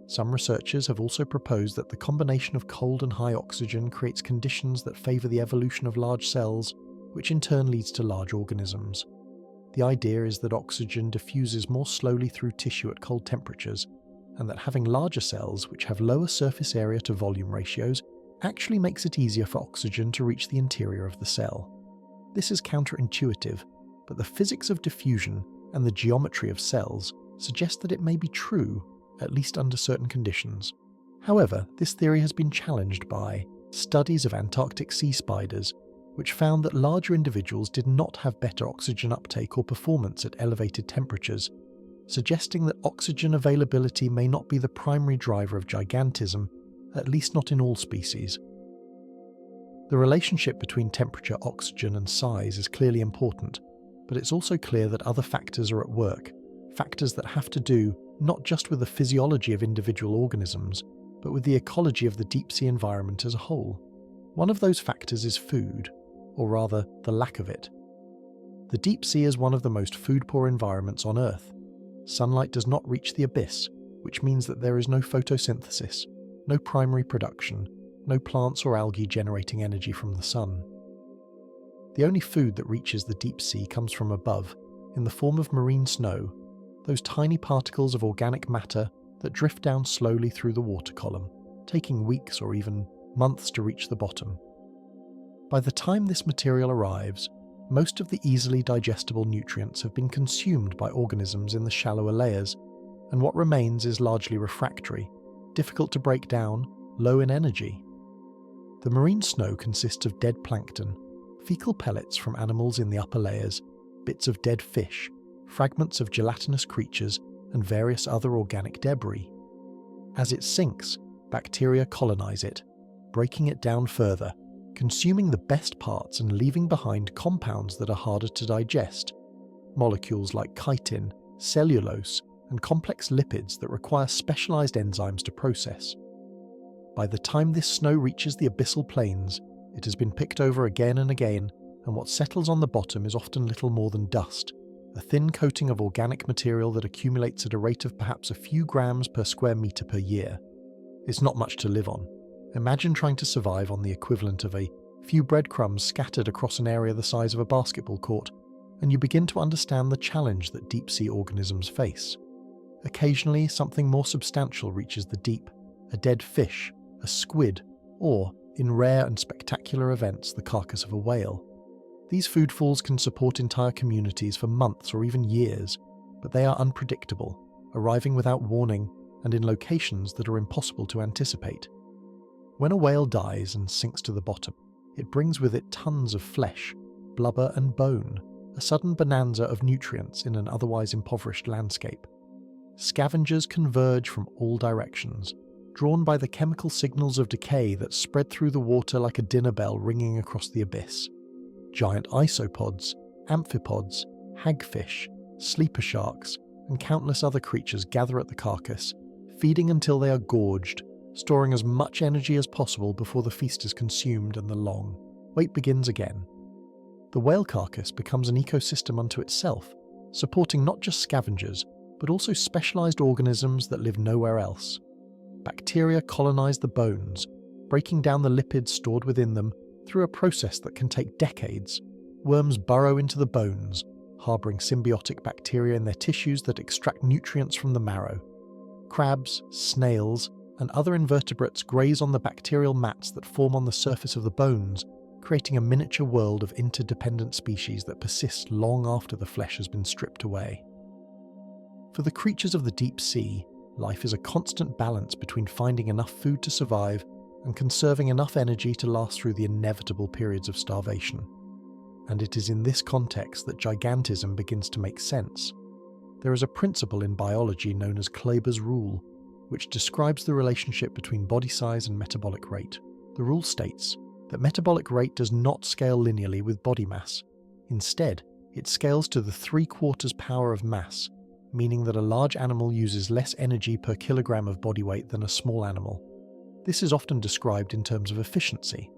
Some researchers have also proposed that the combination of cold and high oxygen creates conditions that favour the evolution of large cells, which in turn leads to large organisms. The idea is that oxygen diffuses more slowly through tissue at cold temperatures, and that having larger cells which have lower surface area to volume ratios actually makes it easier for oxygen to reach the interior of the cell. This is counterintuitive, but the physics of diffusion and the geometry of cells suggest that it may be true, at least under certain conditions. However, this theory has been challenged by studies of Antarctic sea spiders, which found that larger individuals did not have better oxygen uptake or performance at elevated temperatures, suggesting that oxygen availability may not be the primary driver of gigantism, at least not in all species. The relationship between temperature, oxygen, and size is clearly important, but it's also clear that other factors are at work, factors that have to do not just with the physiology of individual organisms, but with the ecology of the deep-sea environment as a whole. One of those factors is food, or rather, the lack of it. The deep sea is one of the most food-poor environments on Earth. Sunlight does not reach the abyss, which means that there is no photosynthesis, no primary production, no plants or algae generating energy from the sun. The only food that reaches the deep sea comes from above, in the form of marine snow, those tiny particles of organic matter that drift down slowly through the water column, taking weeks or even months to reach the bottom. By the time this material arrives, most of the easily digestible nutrients have been consumed by organisms in the shallower layers, and what remains is largely refractory, difficult to break down, low in energy. The marine snow consists of dead plankton, fecal pellets from animals in the upper layers, bits of dead fish, fragments of gelatinous creatures, and various other organic debris. As it sinks, bacteria colonize it, breaking it down further, consuming the best parts and leaving behind compounds that are harder to digest, molecules like chitin, cellulose, and complex lipids that require specialized enzymes to process. By the time this snow reaches the abyssal plains, it has been picked over again and again, and what settles on the bottom is often little more than dust, a thin coating of organic material that accumulates at a rate of perhaps a few grams per square meter per year. It's not much to live on. Imagine trying to survive on the equivalent of a few breadcrumbs scattered across an area the size of a basketball court, and you begin to understand the challenge that deep-sea organisms face. Occasionally, something more substantial reaches the deep, a dead fish, a squid, or, in rare and spectacular events, the carcass of a whale. These foodfalls can support entire communities for months or even years, but they are unpredictable, arriving without warning and in locations that are impossible to anticipate. When a whale dies and sinks to the bottom, it brings with it tons of flesh, blubber and bone, a sudden bonanza of nutrients in an otherwise impoverished landscape. Scavengers converge from all directions, drawn by the chemical signals of decay that spread through the water like a dinner bell ringing across the abyss. Giant isopods, amphipods, hagfish, sleeper sharks, and countless other creatures gather at the carcass, feeding until they are gorged, storing as much energy as possible before the feast is consumed and the long wait begins again. The whale carcass becomes an ecosystem unto itself, supporting not just scavengers, but also specialized organisms that live nowhere else. Bacteria colonize the bones, breaking down the lipids stored within them through a process that can take decades. Worms burrow into the bones, harboring symbiotic bacteria in their tissues that extract nutrients from the marrow. Crabs, snails, and other invertebrates graze on the bacterial mats that form on the surface of the bones, creating a miniature world of interdependent species that persist long after the flesh has been stripped away. For the creatures of the deep sea, life is a constant balance between finding enough food to survive and conserving enough energy to last through the inevitable periods of starvation. and it is in this context that gigantism begins to make sense. There is a principle in biology known as Kleber's rule, which describes the relationship between body size and metabolic rate. The rule states that metabolic rate does not scale linearly with body mass. Instead, it scales to the 3/4 power of mass, meaning that a large animal uses less energy per kilogram of body weight than a small animal. This is often described in terms of efficiency.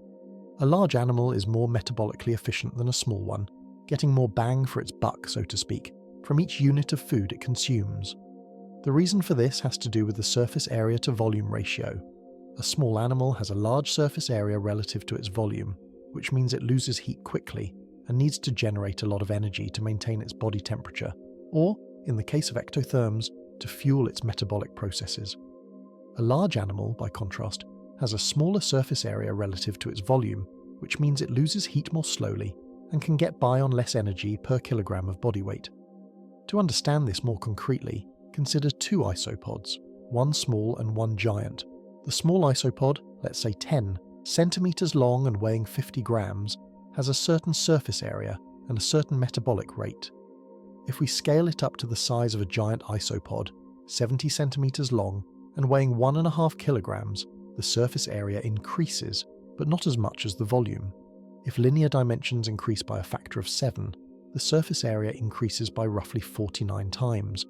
A large animal is more metabolically efficient than a small one, getting more bang for its buck, so to speak, from each unit of food it consumes. The reason for this has to do with the surface area to volume ratio. A small animal has a large surface area relative to its volume, which means it loses heat quickly and needs to generate a lot of energy to maintain its body temperature, or, in the case of ectotherms, to fuel its metabolic processes. A large animal, by contrast, has a smaller surface area relative to its volume, which means it loses heat more slowly and can get by on less energy per kilogram of body weight. To understand this more concretely, consider two isopods, one small and one giant. The small isopod, let's say 10 centimeters long and weighing 50 grams, has a certain surface area and a certain metabolic rate. If we scale it up to the size of a giant isopod, 70 centimeters long and weighing 1.5 kilograms, the surface area increases, but not as much as the volume. If linear dimensions increase by a factor of 7, the surface area increases by roughly 49 times,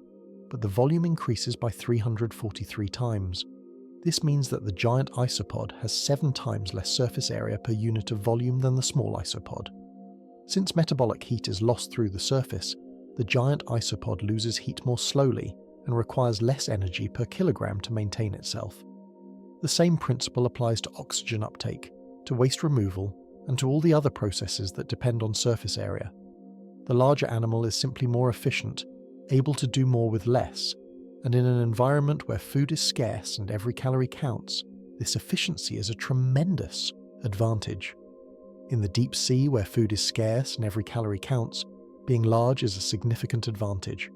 but the volume increases by 343 times. This means that the giant isopod has 7 times less surface area per unit of volume than the small isopod. Since metabolic heat is lost through the surface, the giant isopod loses heat more slowly and requires less energy per kilogram to maintain itself. The same principle applies to oxygen uptake, to waste removal, and to all the other processes that depend on surface area. The larger animal is simply more efficient, able to do more with less, and in an environment where food is scarce and every calorie counts, this efficiency is a tremendous advantage. In the deep sea, where food is scarce and every calorie counts, being large is a significant advantage.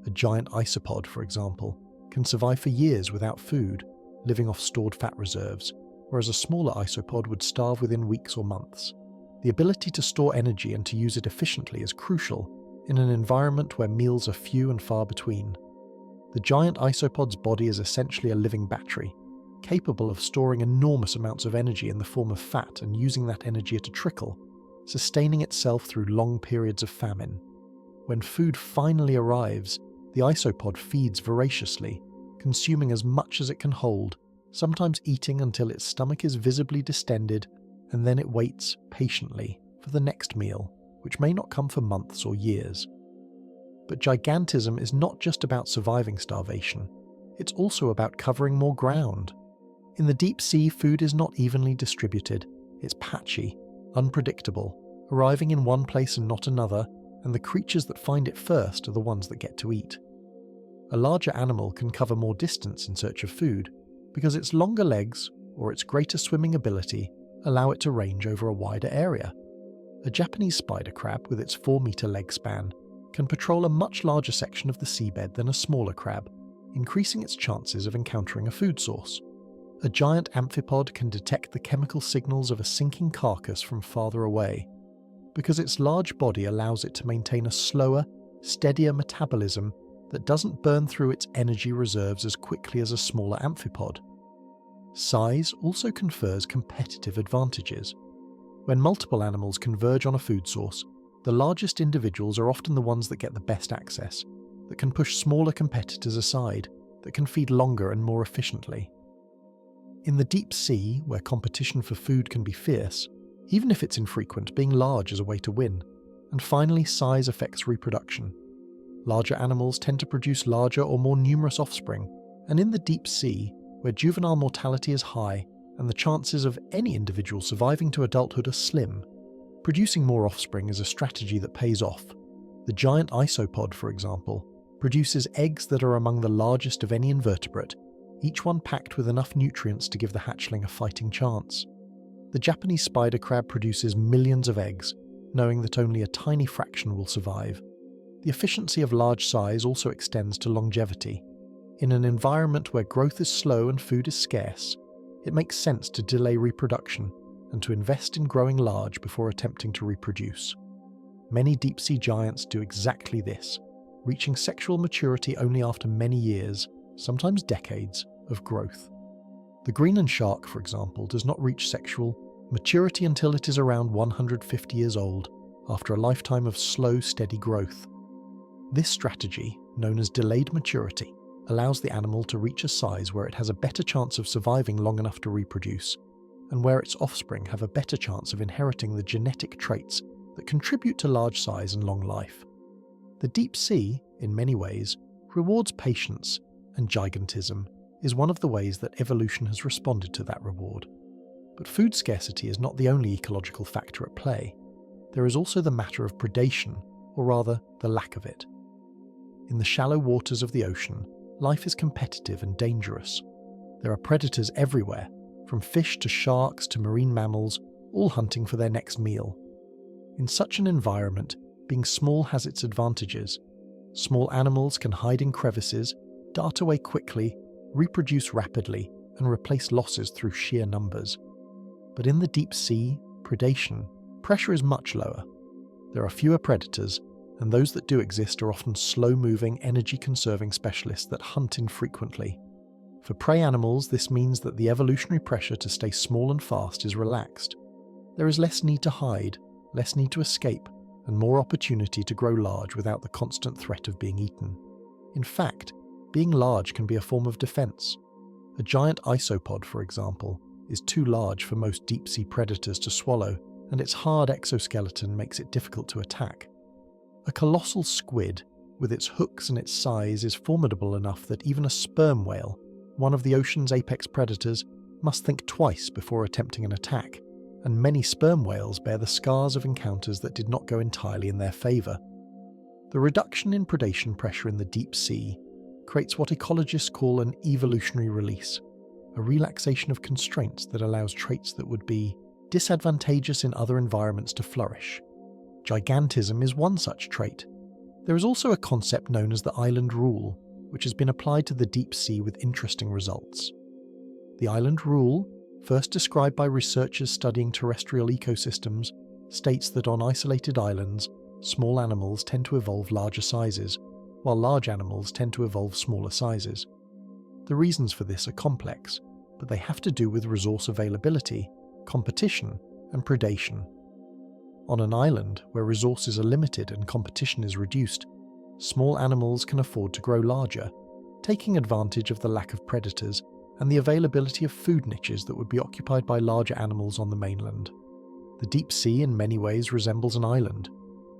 A giant isopod, for example, can survive for years without food, living off stored fat reserves, whereas a smaller isopod would starve within weeks or months. The ability to store energy and to use it efficiently is crucial in an environment where meals are few and far between. The giant isopod's body is essentially a living battery, capable of storing enormous amounts of energy in the form of fat and using that energy at a trickle, sustaining itself through long periods of famine. When food finally arrives, the isopod feeds voraciously, consuming as much as it can hold, sometimes eating until its stomach is visibly distended, and then it waits patiently for the next meal, which may not come for months or years. But gigantism is not just about surviving starvation, it's also about covering more ground. In the deep sea, food is not evenly distributed, it's patchy, unpredictable, arriving in one place and not another, and the creatures that find it first are the ones that get to eat. A larger animal can cover more distance in search of food, because its longer legs, or its greater swimming ability, allow it to range over a wider area. A Japanese spider crab with its 4-meter leg span can patrol a much larger section of the seabed than a smaller crab, increasing its chances of encountering a food source. A giant amphipod can detect the chemical signals of a sinking carcass from farther away, because its large body allows it to maintain a slower, steadier metabolism that doesn't burn through its energy reserves as quickly as a smaller amphipod. Size also confers competitive advantages. When multiple animals converge on a food source, the largest individuals are often the ones that get the best access, that can push smaller competitors aside, that can feed longer and more efficiently. In the deep sea, where competition for food can be fierce, even if it's infrequent, being large is a way to win. And finally, size affects reproduction. Larger animals tend to produce larger or more numerous offspring, and in the deep sea, where juvenile mortality is high and the chances of any individual surviving to adulthood are slim, producing more offspring is a strategy that pays off. The giant isopod, for example, produces eggs that are among the largest of any invertebrate, each one packed with enough nutrients to give the hatchling a fighting chance. The Japanese spider crab produces millions of eggs, knowing that only a tiny fraction will survive. The efficiency of large size also extends to longevity. In an environment where growth is slow and food is scarce, it makes sense to delay reproduction and to invest in growing large before attempting to reproduce. Many deep-sea giants do exactly this, reaching sexual maturity only after many years, sometimes decades, of growth. The Greenland shark, for example, does not reach sexual maturity until it is around 150 years old, after a lifetime of slow, steady growth. This strategy, known as delayed maturity, allows the animal to reach a size where it has a better chance of surviving long enough to reproduce, and where its offspring have a better chance of inheriting the genetic traits that contribute to large size and long life. The deep sea, in many ways, rewards patience, and gigantism is one of the ways that evolution has responded to that reward. But food scarcity is not the only ecological factor at play. There is also the matter of predation, or rather, the lack of it. In the shallow waters of the ocean, life is competitive and dangerous. There are predators everywhere, from fish to sharks to marine mammals, all hunting for their next meal. In such an environment, being small has its advantages. Small animals can hide in crevices, dart away quickly, reproduce rapidly, and replace losses through sheer numbers. But in the deep sea, predation, pressure is much lower. There are fewer predators, and those that do exist are often slow-moving, energy-conserving specialists that hunt infrequently. For prey animals, this means that the evolutionary pressure to stay small and fast is relaxed. There is less need to hide, less need to escape, and more opportunity to grow large without the constant threat of being eaten. In fact, being large can be a form of defense. A giant isopod, for example, is too large for most deep-sea predators to swallow, and its hard exoskeleton makes it difficult to attack. A colossal squid, with its hooks and its size, is formidable enough that even a sperm whale, one of the ocean's apex predators, must think twice before attempting an attack, and many sperm whales bear the scars of encounters that did not go entirely in their favour. The reduction in predation pressure in the deep sea creates what ecologists call an evolutionary release, a relaxation of constraints that allows traits that would be disadvantageous in other environments to flourish. Gigantism is one such trait. There is also a concept known as the island rule, which has been applied to the deep sea with interesting results. The island rule, first described by researchers studying terrestrial ecosystems, states that on isolated islands, small animals tend to evolve larger sizes, while large animals tend to evolve smaller sizes. The reasons for this are complex, but they have to do with resource availability, competition, and predation. On an island where resources are limited and competition is reduced, small animals can afford to grow larger, taking advantage of the lack of predators and the availability of food niches that would be occupied by larger animals on the mainland. The deep sea in many ways resembles an island.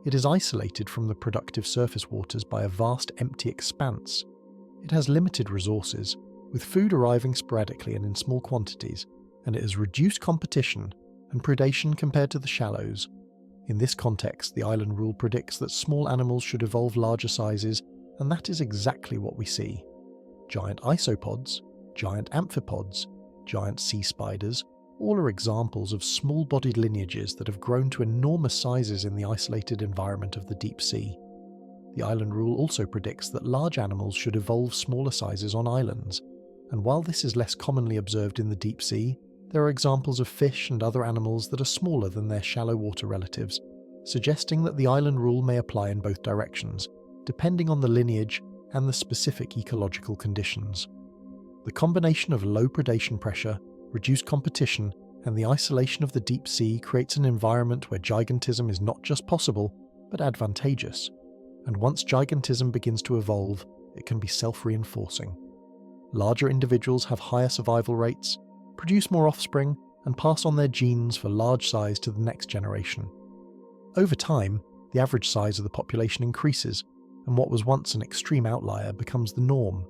It is isolated from the productive surface waters by a vast empty expanse. It has limited resources, with food arriving sporadically and in small quantities, and it has reduced competition and predation compared to the shallows. In this context, the island rule predicts that small animals should evolve larger sizes, and that is exactly what we see. Giant isopods, giant amphipods, giant sea spiders, all are examples of small-bodied lineages that have grown to enormous sizes in the isolated environment of the deep sea. The island rule also predicts that large animals should evolve smaller sizes on islands, and while this is less commonly observed in the deep sea, there are examples of fish and other animals that are smaller than their shallow water relatives, suggesting that the island rule may apply in both directions, depending on the lineage and the specific ecological conditions. The combination of low predation pressure, reduced competition, and the isolation of the deep sea creates an environment where gigantism is not just possible, but advantageous. And once gigantism begins to evolve, it can be self-reinforcing. Larger individuals have higher survival rates, produce more offspring, and pass on their genes for large size to the next generation. Over time, the average size of the population increases, and what was once an extreme outlier becomes the norm.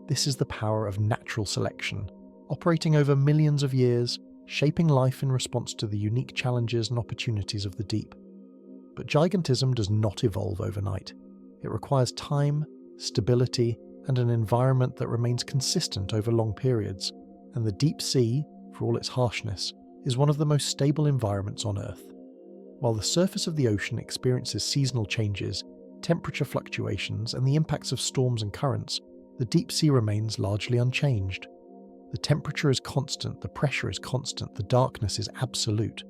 This is the power of natural selection, operating over millions of years, shaping life in response to the unique challenges and opportunities of the deep. But gigantism does not evolve overnight. It requires time, stability, and an environment that remains consistent over long periods, and the deep sea, for all its harshness, is one of the most stable environments on Earth. While the surface of the ocean experiences seasonal changes, temperature fluctuations, and the impacts of storms and currents, the deep sea remains largely unchanged. The temperature is constant, the pressure is constant, the darkness is absolute.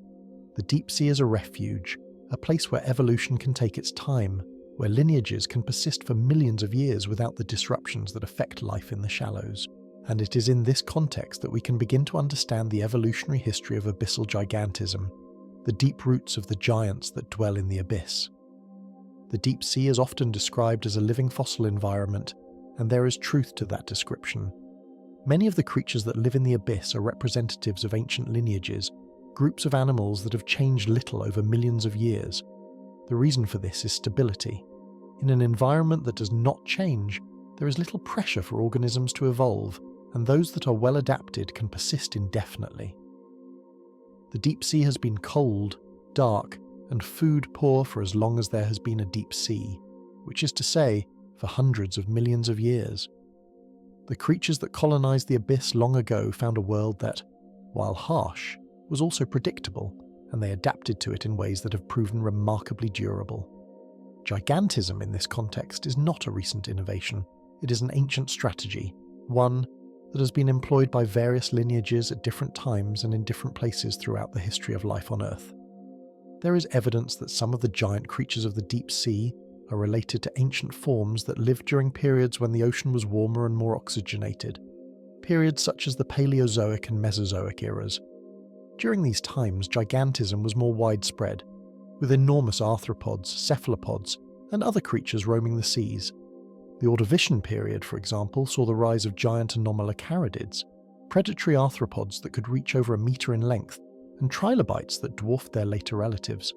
The deep sea is a refuge, a place where evolution can take its time, where lineages can persist for millions of years without the disruptions that affect life in the shallows. And it is in this context that we can begin to understand the evolutionary history of abyssal gigantism, the deep roots of the giants that dwell in the abyss. The deep sea is often described as a living fossil environment, and there is truth to that description. Many of the creatures that live in the abyss are representatives of ancient lineages, groups of animals that have changed little over millions of years. The reason for this is stability. In an environment that does not change, there is little pressure for organisms to evolve, and those that are well adapted can persist indefinitely. The deep sea has been cold, dark, and food poor for as long as there has been a deep sea, which is to say, for hundreds of millions of years. The creatures that colonized the abyss long ago found a world that, while harsh, was also predictable, and they adapted to it in ways that have proven remarkably durable. Gigantism in this context is not a recent innovation. It is an ancient strategy, one that has been employed by various lineages at different times and in different places throughout the history of life on Earth. There is evidence that some of the giant creatures of the deep sea are related to ancient forms that lived during periods when the ocean was warmer and more oxygenated, periods such as the Paleozoic and Mesozoic eras. During these times, gigantism was more widespread, with enormous arthropods, cephalopods, and other creatures roaming the seas. The Ordovician period, for example, saw the rise of giant anomalocaridids, predatory arthropods that could reach over a metre in length, and trilobites that dwarfed their later relatives.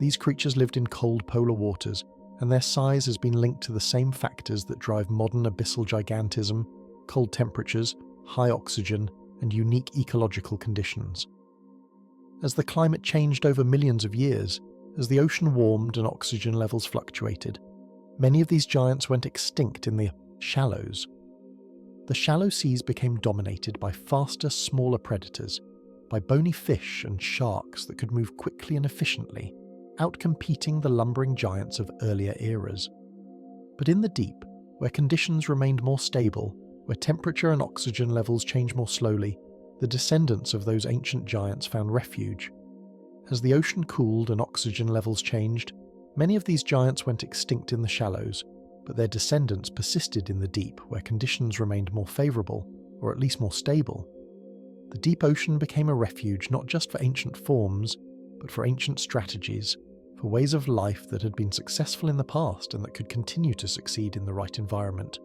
These creatures lived in cold polar waters, and their size has been linked to the same factors that drive modern abyssal gigantism: cold temperatures, high oxygen, and unique ecological conditions. As the climate changed over millions of years, as the ocean warmed and oxygen levels fluctuated, many of these giants went extinct in the shallows. The shallow seas became dominated by faster, smaller predators, by bony fish and sharks that could move quickly and efficiently, outcompeting the lumbering giants of earlier eras. But in the deep, where conditions remained more stable, where temperature and oxygen levels changed more slowly, the descendants of those ancient giants found refuge. As the ocean cooled and oxygen levels changed, many of these giants went extinct in the shallows, but their descendants persisted in the deep where conditions remained more favourable, or at least more stable. The deep ocean became a refuge not just for ancient forms, but for ancient strategies, for ways of life that had been successful in the past and that could continue to succeed in the right environment.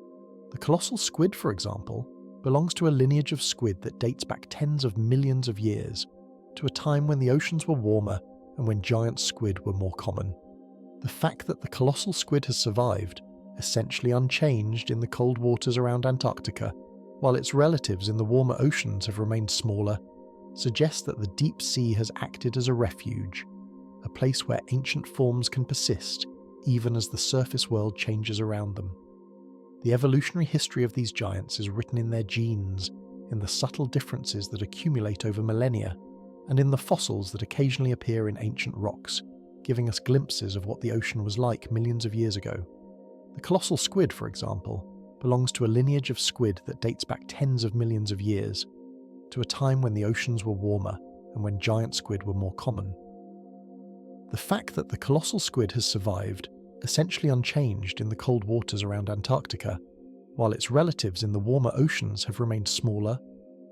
The colossal squid, for example, belongs to a lineage of squid that dates back tens of millions of years, to a time when the oceans were warmer and when giant squid were more common. The fact that the colossal squid has survived, essentially unchanged in the cold waters around Antarctica, while its relatives in the warmer oceans have remained smaller, suggests that the deep sea has acted as a refuge, a place where ancient forms can persist even as the surface world changes around them. The evolutionary history of these giants is written in their genes, in the subtle differences that accumulate over millennia, and in the fossils that occasionally appear in ancient rocks, giving us glimpses of what the ocean was like millions of years ago. The colossal squid, for example, belongs to a lineage of squid that dates back tens of millions of years, to a time when the oceans were warmer and when giant squid were more common. The fact that the colossal squid has survived, essentially unchanged in the cold waters around Antarctica, while its relatives in the warmer oceans have remained smaller,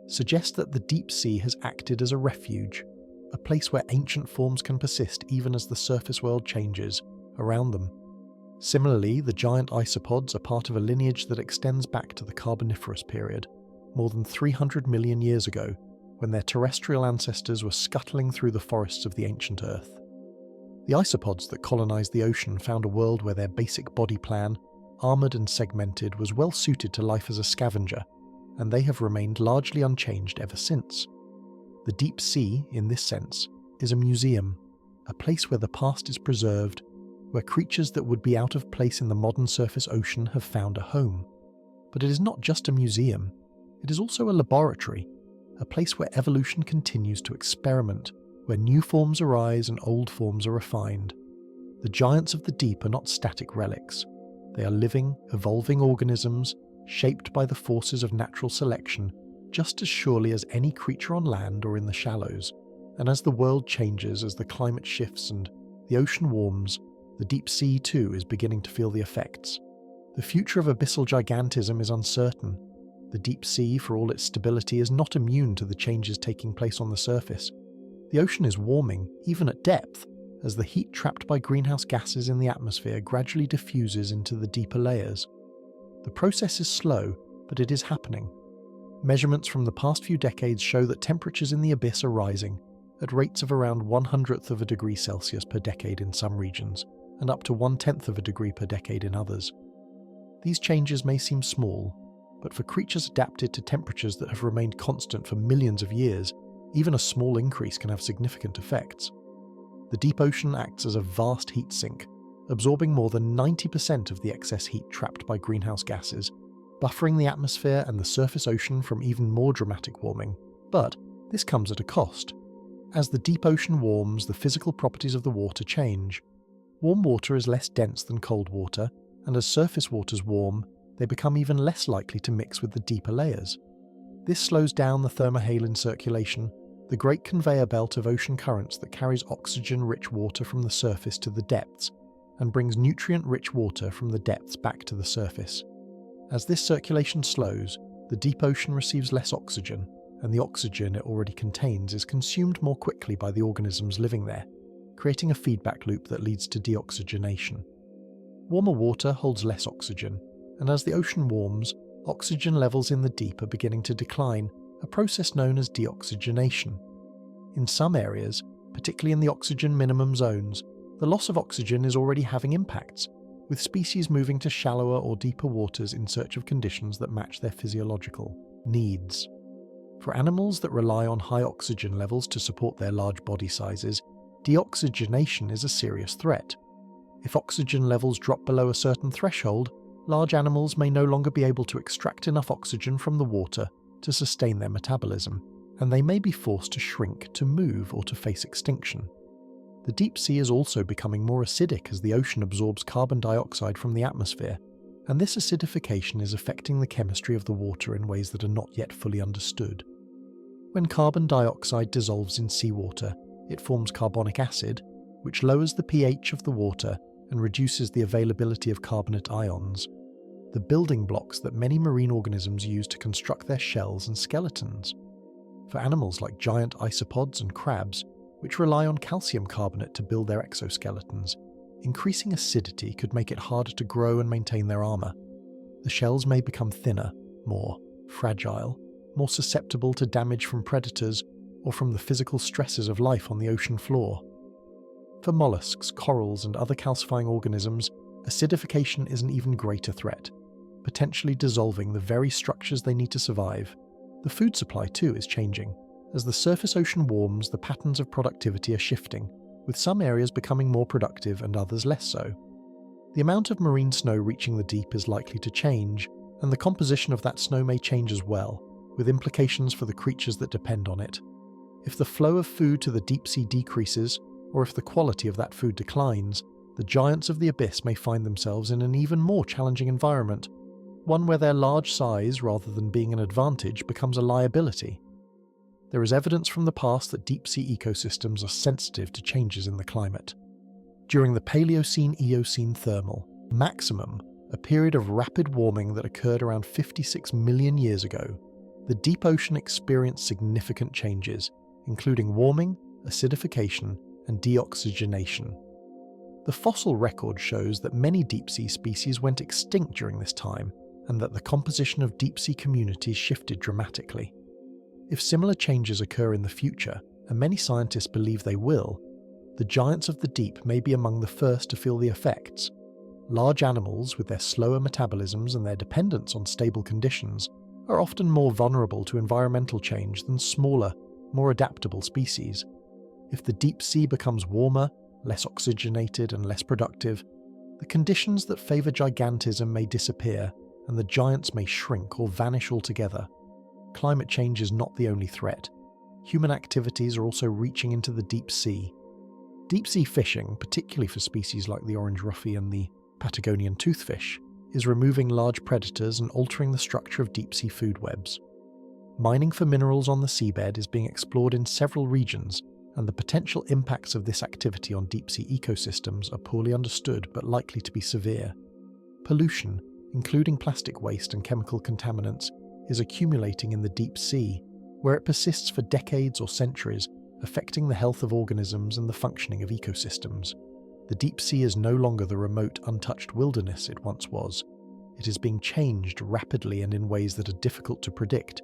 suggests that the deep sea has acted as a refuge, a place where ancient forms can persist even as the surface world changes around them. Similarly, the giant isopods are part of a lineage that extends back to the Carboniferous period, more than 300 million years ago, when their terrestrial ancestors were scuttling through the forests of the ancient Earth. The isopods that colonized the ocean found a world where their basic body plan, armored and segmented, was well suited to life as a scavenger, and they have remained largely unchanged ever since. The deep sea, in this sense, is a museum, a place where the past is preserved, where creatures that would be out of place in the modern surface ocean have found a home. But it is not just a museum, it is also a laboratory, a place where evolution continues to experiment, where new forms arise and old forms are refined. The giants of the deep are not static relics. They are living, evolving organisms, shaped by the forces of natural selection, just as surely as any creature on land or in the shallows. And as the world changes, as the climate shifts and the ocean warms, the deep sea too is beginning to feel the effects. The future of abyssal gigantism is uncertain. The deep sea, for all its stability, is not immune to the changes taking place on the surface. The ocean is warming, even at depth, as the heat trapped by greenhouse gases in the atmosphere gradually diffuses into the deeper layers. The process is slow, but it is happening. Measurements from the past few decades show that temperatures in the abyss are rising, at rates of around 1/100th of a degree Celsius per decade in some regions, and up to 1/10th of a degree per decade in others. These changes may seem small, but for creatures adapted to temperatures that have remained constant for millions of years, even a small increase can have significant effects. The deep ocean acts as a vast heat sink, absorbing more than 90% of the excess heat trapped by greenhouse gases, buffering the atmosphere and the surface ocean from even more dramatic warming. But this comes at a cost. As the deep ocean warms, the physical properties of the water change. Warm water is less dense than cold water, and as surface waters warm, they become even less likely to mix with the deeper layers. This slows down the thermohaline circulation, the great conveyor belt of ocean currents that carries oxygen-rich water from the surface to the depths, and brings nutrient-rich water from the depths back to the surface. As this circulation slows, the deep ocean receives less oxygen, and the oxygen it already contains is consumed more quickly by the organisms living there, creating a feedback loop that leads to deoxygenation. Warmer water holds less oxygen, and as the ocean warms, oxygen levels in the deep are beginning to decline, a process known as deoxygenation. In some areas, particularly in the oxygen minimum zones, the loss of oxygen is already having impacts, with species moving to shallower or deeper waters in search of conditions that match their physiological needs. For animals that rely on high oxygen levels to support their large body sizes, deoxygenation is a serious threat. If oxygen levels drop below a certain threshold, large animals may no longer be able to extract enough oxygen from the water to sustain their metabolism, and they may be forced to shrink, to move, or to face extinction. The deep sea is also becoming more acidic as the ocean absorbs carbon dioxide from the atmosphere, and this acidification is affecting the chemistry of the water in ways that are not yet fully understood. When carbon dioxide dissolves in seawater, it forms carbonic acid, which lowers the pH of the water and reduces the availability of carbonate ions, the building blocks that many marine organisms use to construct their shells and skeletons. For animals like giant isopods and crabs, which rely on calcium carbonate to build their exoskeletons, increasing acidity could make it harder to grow and maintain their armor. The shells may become thinner, more fragile, more susceptible to damage from predators or from the physical stresses of life on the ocean floor. For mollusks, corals, and other calcifying organisms, acidification is an even greater threat, potentially dissolving the very structures they need to survive. The food supply, too, is changing. As the surface ocean warms, the patterns of productivity are shifting, with some areas becoming more productive and others less so. The amount of marine snow reaching the deep is likely to change, and the composition of that snow may change as well, with implications for the creatures that depend on it. If the flow of food to the deep sea decreases, or if the quality of that food declines, the giants of the abyss may find themselves in an even more challenging environment, one where their large size, rather than being an advantage, becomes a liability. There is evidence from the past that deep-sea ecosystems are sensitive to changes in the climate. During the Paleocene-Eocene thermal maximum, a period of rapid warming that occurred around 56 million years ago, the deep ocean experienced significant changes, including warming, acidification, and deoxygenation. The fossil record shows that many deep-sea species went extinct during this time, and that the composition of deep-sea communities shifted dramatically. If similar changes occur in the future, and many scientists believe they will, the giants of the deep may be among the first to feel the effects. Large animals, with their slower metabolisms and their dependence on stable conditions, are often more vulnerable to environmental change than smaller, more adaptable species. If the deep sea becomes warmer, less oxygenated, and less productive, the conditions that favour gigantism may disappear, and the giants may shrink or vanish altogether. Climate change is not the only threat. Human activities are also reaching into the deep sea. Deep-sea fishing, particularly for species like the orange ruffy and the Patagonian toothfish, is removing large predators and altering the structure of deep-sea food webs. Mining for minerals on the seabed is being explored in several regions, and the potential impacts of this activity on deep-sea ecosystems are poorly understood but likely to be severe. Pollution, including plastic waste and chemical contaminants, is accumulating in the deep sea, where it persists for decades or centuries, affecting the health of organisms and the functioning of ecosystems. The deep sea is no longer the remote, untouched wilderness it once was. It is being changed rapidly and in ways that are difficult to predict,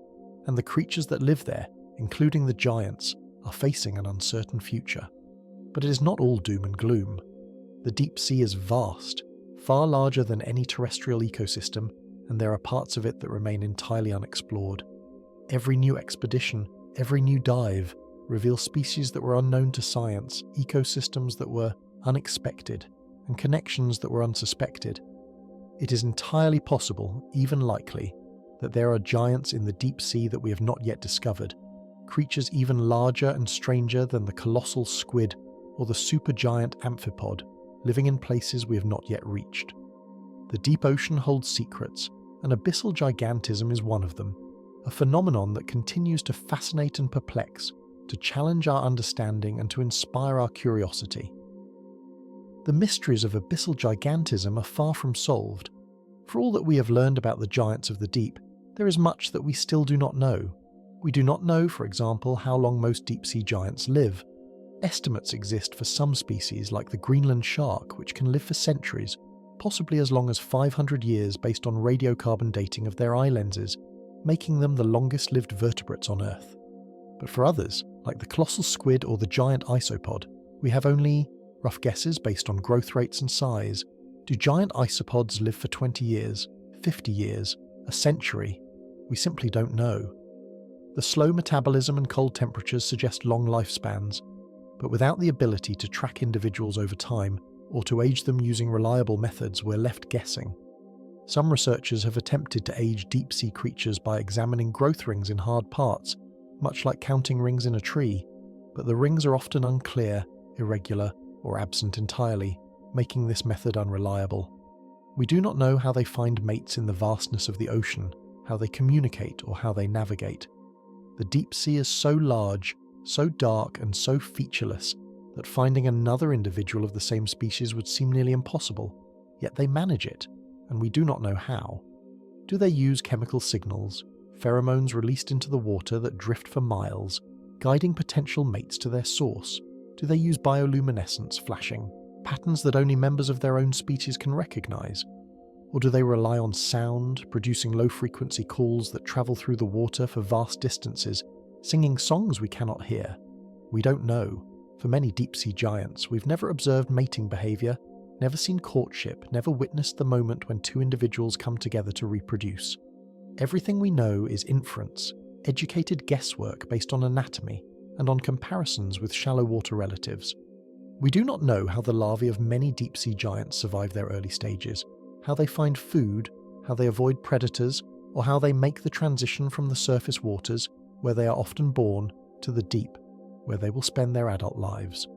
and the creatures that live there, including the giants, are facing an uncertain future. But it is not all doom and gloom. The deep sea is vast, far larger than any terrestrial ecosystem, and there are parts of it that remain entirely unexplored. Every new expedition, every new dive, reveals species that were unknown to science, ecosystems that were unexpected, and connections that were unsuspected. It is entirely possible, even likely, that there are giants in the deep sea that we have not yet discovered, creatures even larger and stranger than the colossal squid or the supergiant amphipod, living in places we have not yet reached. The deep ocean holds secrets, and abyssal gigantism is one of them, a phenomenon that continues to fascinate and perplex, to challenge our understanding and to inspire our curiosity. The mysteries of abyssal gigantism are far from solved. For all that we have learned about the giants of the deep, there is much that we still do not know. We do not know, for example, how long most deep-sea giants live. Estimates exist for some species like the Greenland shark, which can live for centuries, possibly as long as 500 years based on radiocarbon dating of their eye lenses, making them the longest-lived vertebrates on Earth. But for others, like the colossal squid or the giant isopod, we have only rough guesses based on growth rates and size. Do giant isopods live for 20 years, 50 years, a century? We simply don't know. The slow metabolism and cold temperatures suggest long lifespans, but without the ability to track individuals over time or to age them using reliable methods, we're left guessing. Some researchers have attempted to age deep-sea creatures by examining growth rings in hard parts, much like counting rings in a tree, but the rings are often unclear, irregular, or absent entirely, making this method unreliable. We do not know how they find mates in the vastness of the ocean, how they communicate, or how they navigate. The deep sea is so large, so dark, and so featureless that finding another individual of the same species would seem nearly impossible, yet they manage it, and we do not know how. Do they use chemical signals, pheromones released into the water that drift for miles, guiding potential mates to their source? Do they use bioluminescence flashing, patterns that only members of their own species can recognize? Or do they rely on sound, producing low-frequency calls that travel through the water for vast distances, singing songs we cannot hear? We don't know. For many deep-sea giants, we've never observed mating behavior, never seen courtship, never witnessed the moment when two individuals come together to reproduce. Everything we know is inference, educated guesswork based on anatomy, and on comparisons with shallow water relatives. We do not know how the larvae of many deep-sea giants survive their early stages, how they find food, how they avoid predators, or how they make the transition from the surface waters, where they are often born, to the deep, where they will spend their adult lives.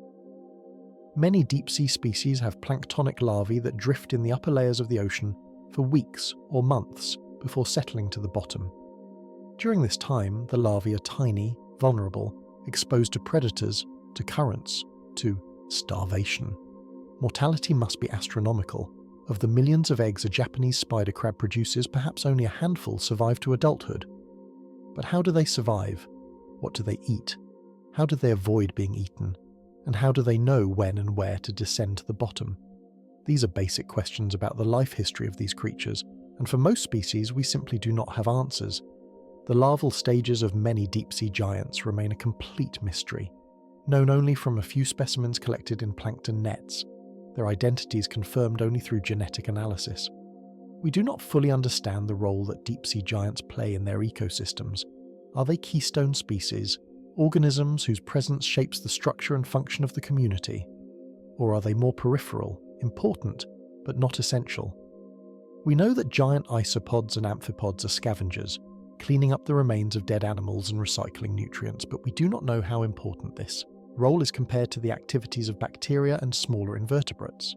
Many deep-sea species have planktonic larvae that drift in the upper layers of the ocean for weeks or months before settling to the bottom. During this time, the larvae are tiny, vulnerable, exposed to predators, to currents, to starvation. Mortality must be astronomical. Of the millions of eggs a Japanese spider crab produces, perhaps only a handful survive to adulthood. But how do they survive? What do they eat? How do they avoid being eaten? And how do they know when and where to descend to the bottom? These are basic questions about the life history of these creatures, and for most species we simply do not have answers. The larval stages of many deep-sea giants remain a complete mystery, known only from a few specimens collected in plankton nets, their identities confirmed only through genetic analysis. We do not fully understand the role that deep-sea giants play in their ecosystems. Are they keystone species, organisms whose presence shapes the structure and function of the community? Or are they more peripheral, important, but not essential? We know that giant isopods and amphipods are scavengers, cleaning up the remains of dead animals and recycling nutrients, but we do not know how important this role is compared to the activities of bacteria and smaller invertebrates.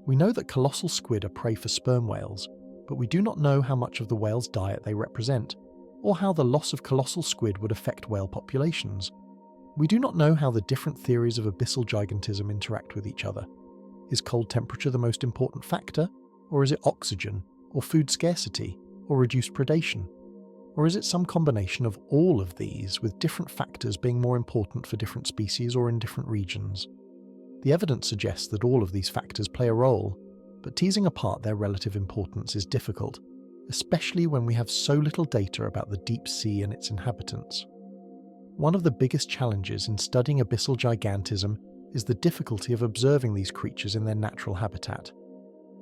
We know that colossal squid are prey for sperm whales, but we do not know how much of the whale's diet they represent, or how the loss of colossal squid would affect whale populations. We do not know how the different theories of abyssal gigantism interact with each other. Is cold temperature the most important factor? Or is it oxygen, or food scarcity, or reduced predation? Or is it some combination of all of these, with different factors being more important for different species or in different regions? The evidence suggests that all of these factors play a role, but teasing apart their relative importance is difficult, especially when we have so little data about the deep sea and its inhabitants. One of the biggest challenges in studying abyssal gigantism is the difficulty of observing these creatures in their natural habitat.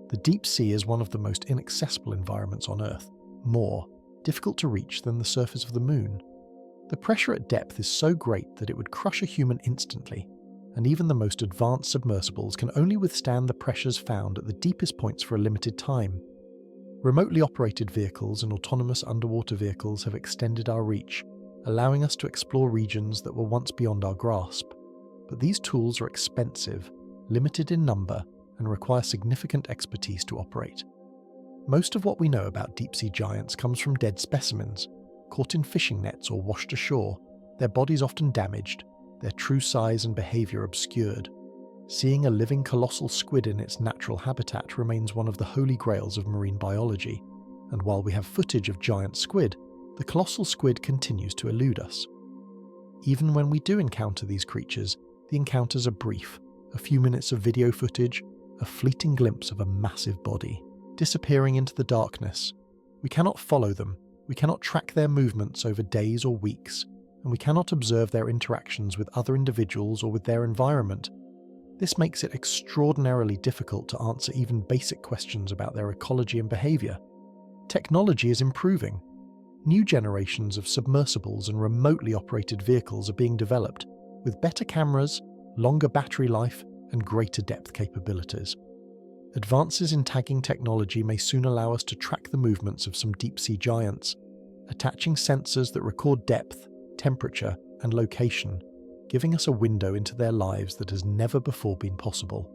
The deep sea is one of the most inaccessible environments on Earth, more difficult to reach than the surface of the Moon. The pressure at depth is so great that it would crush a human instantly, and even the most advanced submersibles can only withstand the pressures found at the deepest points for a limited time. Remotely operated vehicles and autonomous underwater vehicles have extended our reach, allowing us to explore regions that were once beyond our grasp. But these tools are expensive, limited in number, and require significant expertise to operate. Most of what we know about deep-sea giants comes from dead specimens, caught in fishing nets or washed ashore, their bodies often damaged, their true size and behaviour obscured. Seeing a living colossal squid in its natural habitat remains one of the holy grails of marine biology, and while we have footage of giant squid, the colossal squid continues to elude us. Even when we do encounter these creatures, the encounters are brief, a few minutes of video footage, a fleeting glimpse of a massive body, disappearing into the darkness. We cannot follow them, we cannot track their movements over days or weeks, and we cannot observe their interactions with other individuals or with their environment. This makes it extraordinarily difficult to answer even basic questions about their ecology and behaviour. Technology is improving. New generations of submersibles and remotely operated vehicles are being developed, with better cameras, longer battery life, and greater depth capabilities. Advances in tagging technology may soon allow us to track the movements of some deep-sea giants, attaching sensors that record depth, temperature, and location, giving us a window into their lives that has never before been possible.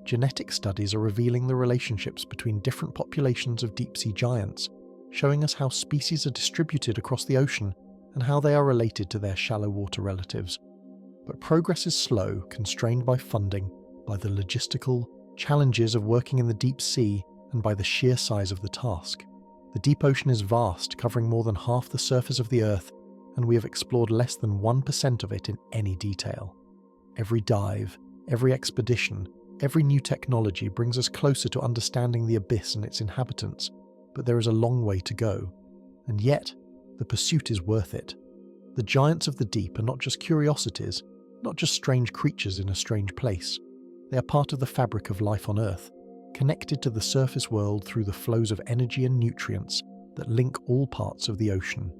Genetic studies are revealing the relationships between different populations of deep-sea giants, showing us how species are distributed across the ocean and how they are related to their shallow water relatives. But progress is slow, constrained by funding, by the logistical challenges of working in the deep sea, and by the sheer size of the task. The deep ocean is vast, covering more than half the surface of the Earth, and we have explored less than 1% of it in any detail. Every dive, every expedition, every new technology brings us closer to understanding the abyss and its inhabitants, but there is a long way to go. And yet, the pursuit is worth it. The giants of the deep are not just curiosities, not just strange creatures in a strange place. They are part of the fabric of life on Earth, connected to the surface world through the flows of energy and nutrients that link all parts of the ocean.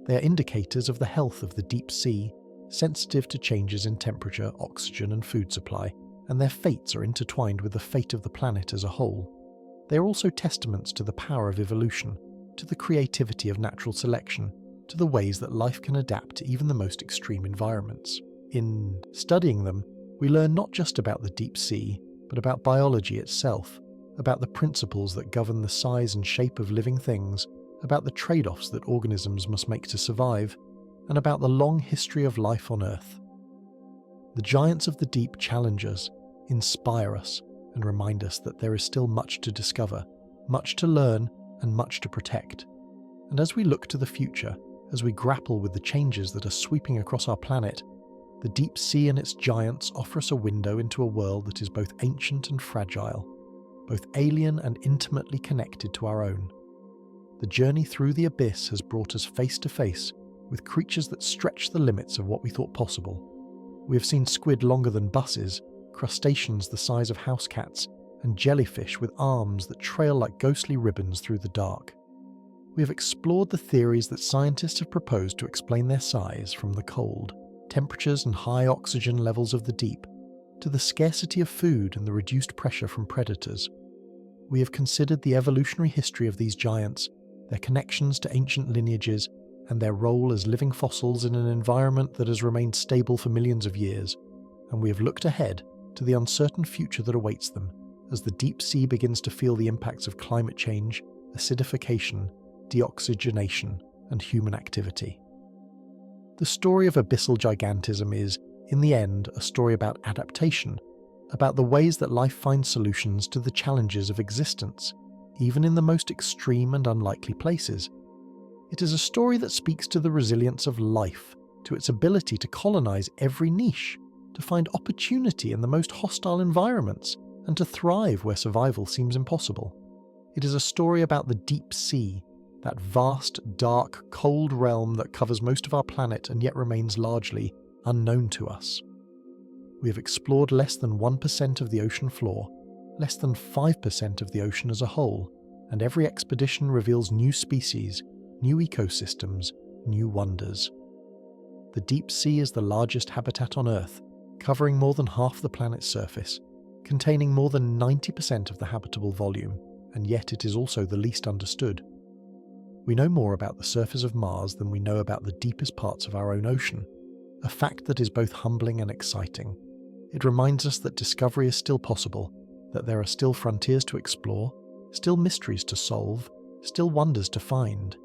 They are indicators of the health of the deep sea, sensitive to changes in temperature, oxygen, and food supply, and their fates are intertwined with the fate of the planet as a whole. They are also testaments to the power of evolution, to the creativity of natural selection, to the ways that life can adapt to even the most extreme environments. In studying them, we learn not just about the deep sea, but about biology itself, about the principles that govern the size and shape of living things, about the trade-offs that organisms must make to survive, and about the long history of life on Earth. The giants of the deep challenge us, inspire us, and remind us that there is still much to discover, much to learn, and much to protect. And as we look to the future, as we grapple with the changes that are sweeping across our planet, the deep sea and its giants offer us a window into a world that is both ancient and fragile, both alien and intimately connected to our own. The journey through the abyss has brought us face to face with creatures that stretch the limits of what we thought possible. We have seen squid longer than buses, crustaceans the size of house cats, and jellyfish with arms that trail like ghostly ribbons through the dark. We have explored the theories that scientists have proposed to explain their size, from the cold, temperatures and high oxygen levels of the deep, to the scarcity of food and the reduced pressure from predators. We have considered the evolutionary history of these giants, their connections to ancient lineages, and their role as living fossils in an environment that has remained stable for millions of years, and we have looked ahead to the uncertain future that awaits them as the deep sea begins to feel the impacts of climate change, acidification, deoxygenation, and human activity. The story of abyssal gigantism is, in the end, a story about adaptation, about the ways that life finds solutions to the challenges of existence, even in the most extreme and unlikely places. It is a story that speaks to the resilience of life, to its ability to colonize every niche, to find opportunity in the most hostile environments, and to thrive where survival seems impossible. It is a story about the deep sea, that vast, dark, cold realm that covers most of our planet and yet remains largely unknown to us. We have explored less than 1% of the ocean floor, less than 5% of the ocean as a whole, and every expedition reveals new species, new ecosystems, new wonders. The deep sea is the largest habitat on Earth, covering more than half the planet's surface, containing more than 90% of the habitable volume, and yet it is also the least understood. We know more about the surface of Mars than we know about the deepest parts of our own ocean, a fact that is both humbling and exciting. It reminds us that discovery is still possible, that there are still frontiers to explore, still mysteries to solve, still wonders to find.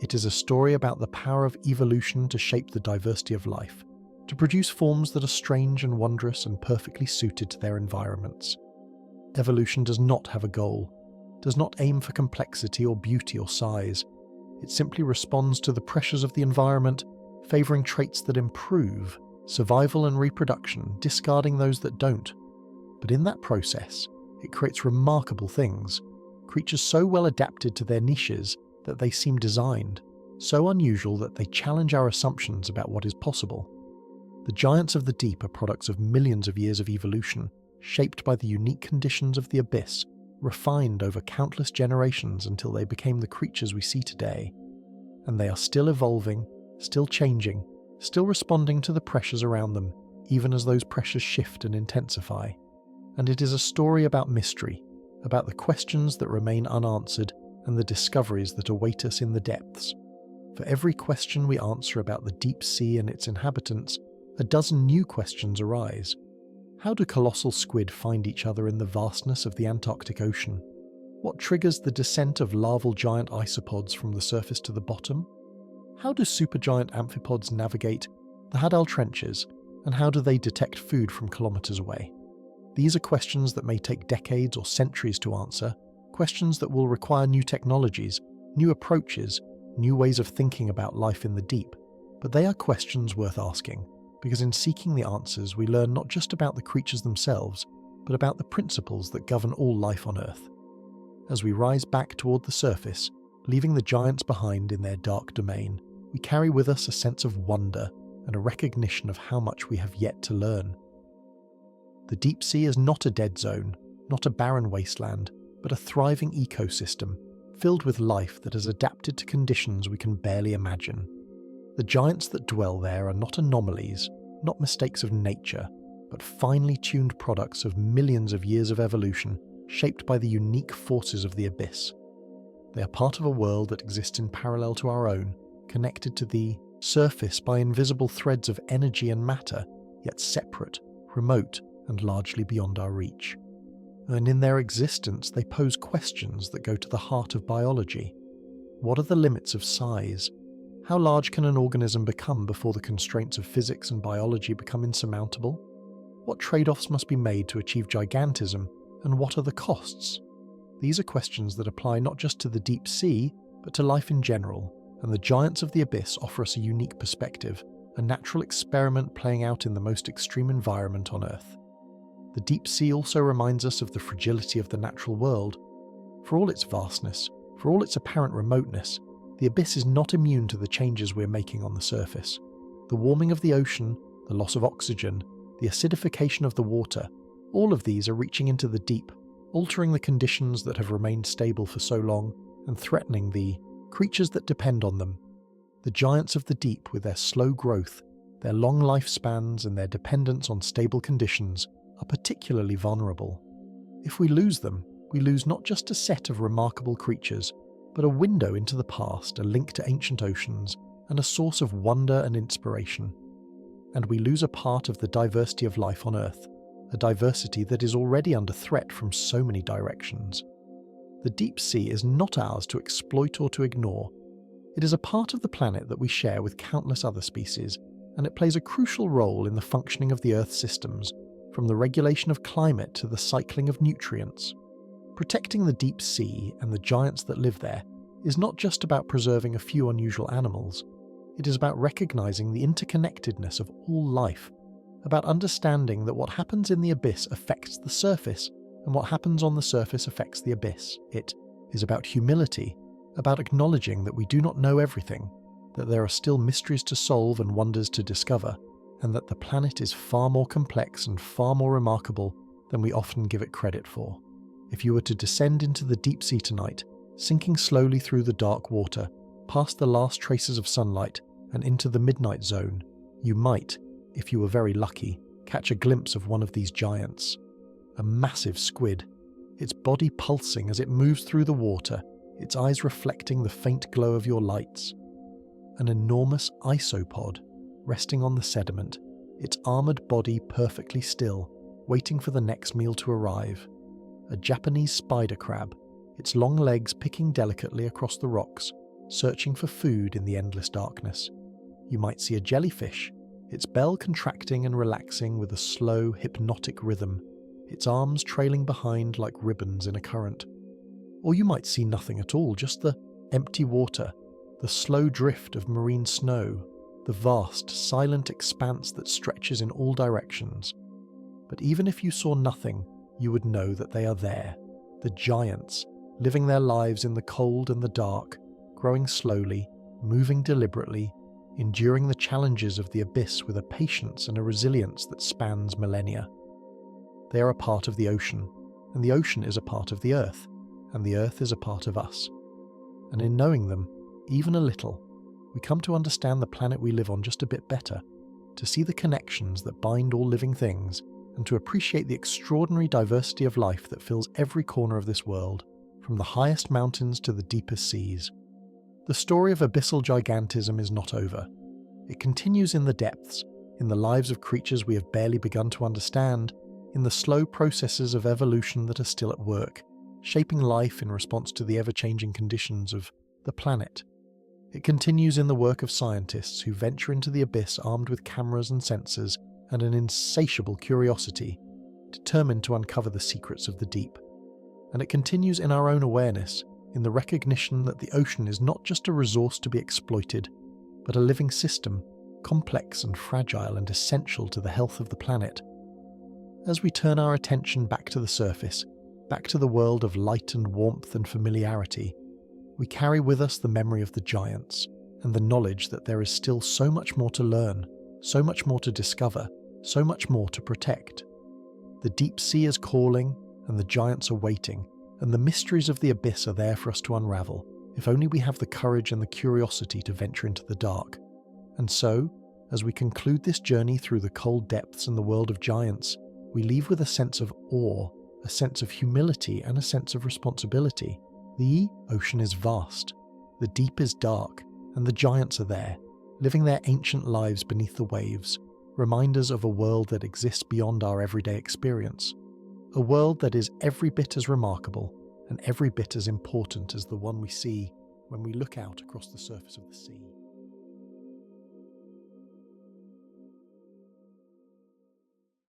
It is a story about the power of evolution to shape the diversity of life, to produce forms that are strange and wondrous and perfectly suited to their environments. Evolution does not have a goal, does not aim for complexity or beauty or size. It simply responds to the pressures of the environment, favouring traits that improve, survival and reproduction, discarding those that don't. But in that process, it creates remarkable things, creatures so well adapted to their niches that they seem designed, so unusual that they challenge our assumptions about what is possible. The giants of the deep are products of millions of years of evolution, shaped by the unique conditions of the abyss, refined over countless generations until they became the creatures we see today. And they are still evolving, still changing, still responding to the pressures around them, even as those pressures shift and intensify. And it is a story about mystery, about the questions that remain unanswered and the discoveries that await us in the depths. For every question we answer about the deep sea and its inhabitants, a dozen new questions arise. How do colossal squid find each other in the vastness of the Antarctic Ocean? What triggers the descent of larval giant isopods from the surface to the bottom? How do supergiant amphipods navigate the Hadal trenches, and how do they detect food from kilometers away? These are questions that may take decades or centuries to answer, questions that will require new technologies, new approaches, new ways of thinking about life in the deep. But they are questions worth asking, because in seeking the answers we learn not just about the creatures themselves, but about the principles that govern all life on Earth. As we rise back toward the surface, leaving the giants behind in their dark domain, we carry with us a sense of wonder and a recognition of how much we have yet to learn. The deep sea is not a dead zone, not a barren wasteland, but a thriving ecosystem, filled with life that has adapted to conditions we can barely imagine. The giants that dwell there are not anomalies, not mistakes of nature, but finely tuned products of millions of years of evolution, shaped by the unique forces of the abyss. They are part of a world that exists in parallel to our own, connected to the surface by invisible threads of energy and matter, yet separate, remote, and largely beyond our reach. And in their existence, they pose questions that go to the heart of biology. What are the limits of size? How large can an organism become before the constraints of physics and biology become insurmountable? What trade-offs must be made to achieve gigantism, and what are the costs? These are questions that apply not just to the deep sea, but to life in general, and the giants of the abyss offer us a unique perspective, a natural experiment playing out in the most extreme environment on Earth. The deep sea also reminds us of the fragility of the natural world. For all its vastness, for all its apparent remoteness, the abyss is not immune to the changes we're making on the surface. The warming of the ocean, the loss of oxygen, the acidification of the water, all of these are reaching into the deep, altering the conditions that have remained stable for so long and threatening the creatures that depend on them. The giants of the deep, with their slow growth, their long lifespans and their dependence on stable conditions, are particularly vulnerable. If we lose them, we lose not just a set of remarkable creatures, but a window into the past, a link to ancient oceans, and a source of wonder and inspiration. And we lose a part of the diversity of life on Earth, a diversity that is already under threat from so many directions. The deep sea is not ours to exploit or to ignore. It is a part of the planet that we share with countless other species, and it plays a crucial role in the functioning of the Earth's systems, from the regulation of climate to the cycling of nutrients. Protecting the deep sea and the giants that live there is not just about preserving a few unusual animals. It is about recognizing the interconnectedness of all life, about understanding that what happens in the abyss affects the surface, and what happens on the surface affects the abyss. It is about humility, about acknowledging that we do not know everything, that there are still mysteries to solve and wonders to discover, and that the planet is far more complex and far more remarkable than we often give it credit for. If you were to descend into the deep sea tonight, sinking slowly through the dark water, past the last traces of sunlight, and into the midnight zone, you might, if you were very lucky, catch a glimpse of one of these giants. A massive squid, its body pulsing as it moves through the water, its eyes reflecting the faint glow of your lights. An enormous isopod, resting on the sediment, its armoured body perfectly still, waiting for the next meal to arrive. A Japanese spider crab, its long legs picking delicately across the rocks, searching for food in the endless darkness. You might see a jellyfish, its bell contracting and relaxing with a slow, hypnotic rhythm, its arms trailing behind like ribbons in a current. Or you might see nothing at all, just the empty water, the slow drift of marine snow, the vast, silent expanse that stretches in all directions. But even if you saw nothing, you would know that they are there, the giants, living their lives in the cold and the dark, growing slowly, moving deliberately, enduring the challenges of the abyss with a patience and a resilience that spans millennia. They are a part of the ocean, and the ocean is a part of the earth, and the earth is a part of us. And in knowing them, even a little, we come to understand the planet we live on just a bit better, to see the connections that bind all living things, and to appreciate the extraordinary diversity of life that fills every corner of this world, from the highest mountains to the deepest seas. The story of abyssal gigantism is not over. It continues in the depths, in the lives of creatures we have barely begun to understand, in the slow processes of evolution that are still at work, shaping life in response to the ever-changing conditions of the planet. It continues in the work of scientists who venture into the abyss armed with cameras and sensors and an insatiable curiosity, determined to uncover the secrets of the deep. And it continues in our own awareness, in the recognition that the ocean is not just a resource to be exploited, but a living system, complex and fragile and essential to the health of the planet. As we turn our attention back to the surface, back to the world of light and warmth and familiarity, we carry with us the memory of the giants and the knowledge that there is still so much more to learn, so much more to discover, so much more to protect. The deep sea is calling, and the giants are waiting, and the mysteries of the abyss are there for us to unravel, if only we have the courage and the curiosity to venture into the dark. And so, as we conclude this journey through the cold depths and the world of giants, we leave with a sense of awe, a sense of humility, and a sense of responsibility. The ocean is vast, the deep is dark, and the giants are there, living their ancient lives beneath the waves, reminders of a world that exists beyond our everyday experience. A world that is every bit as remarkable and every bit as important as the one we see when we look out across the surface of the sea.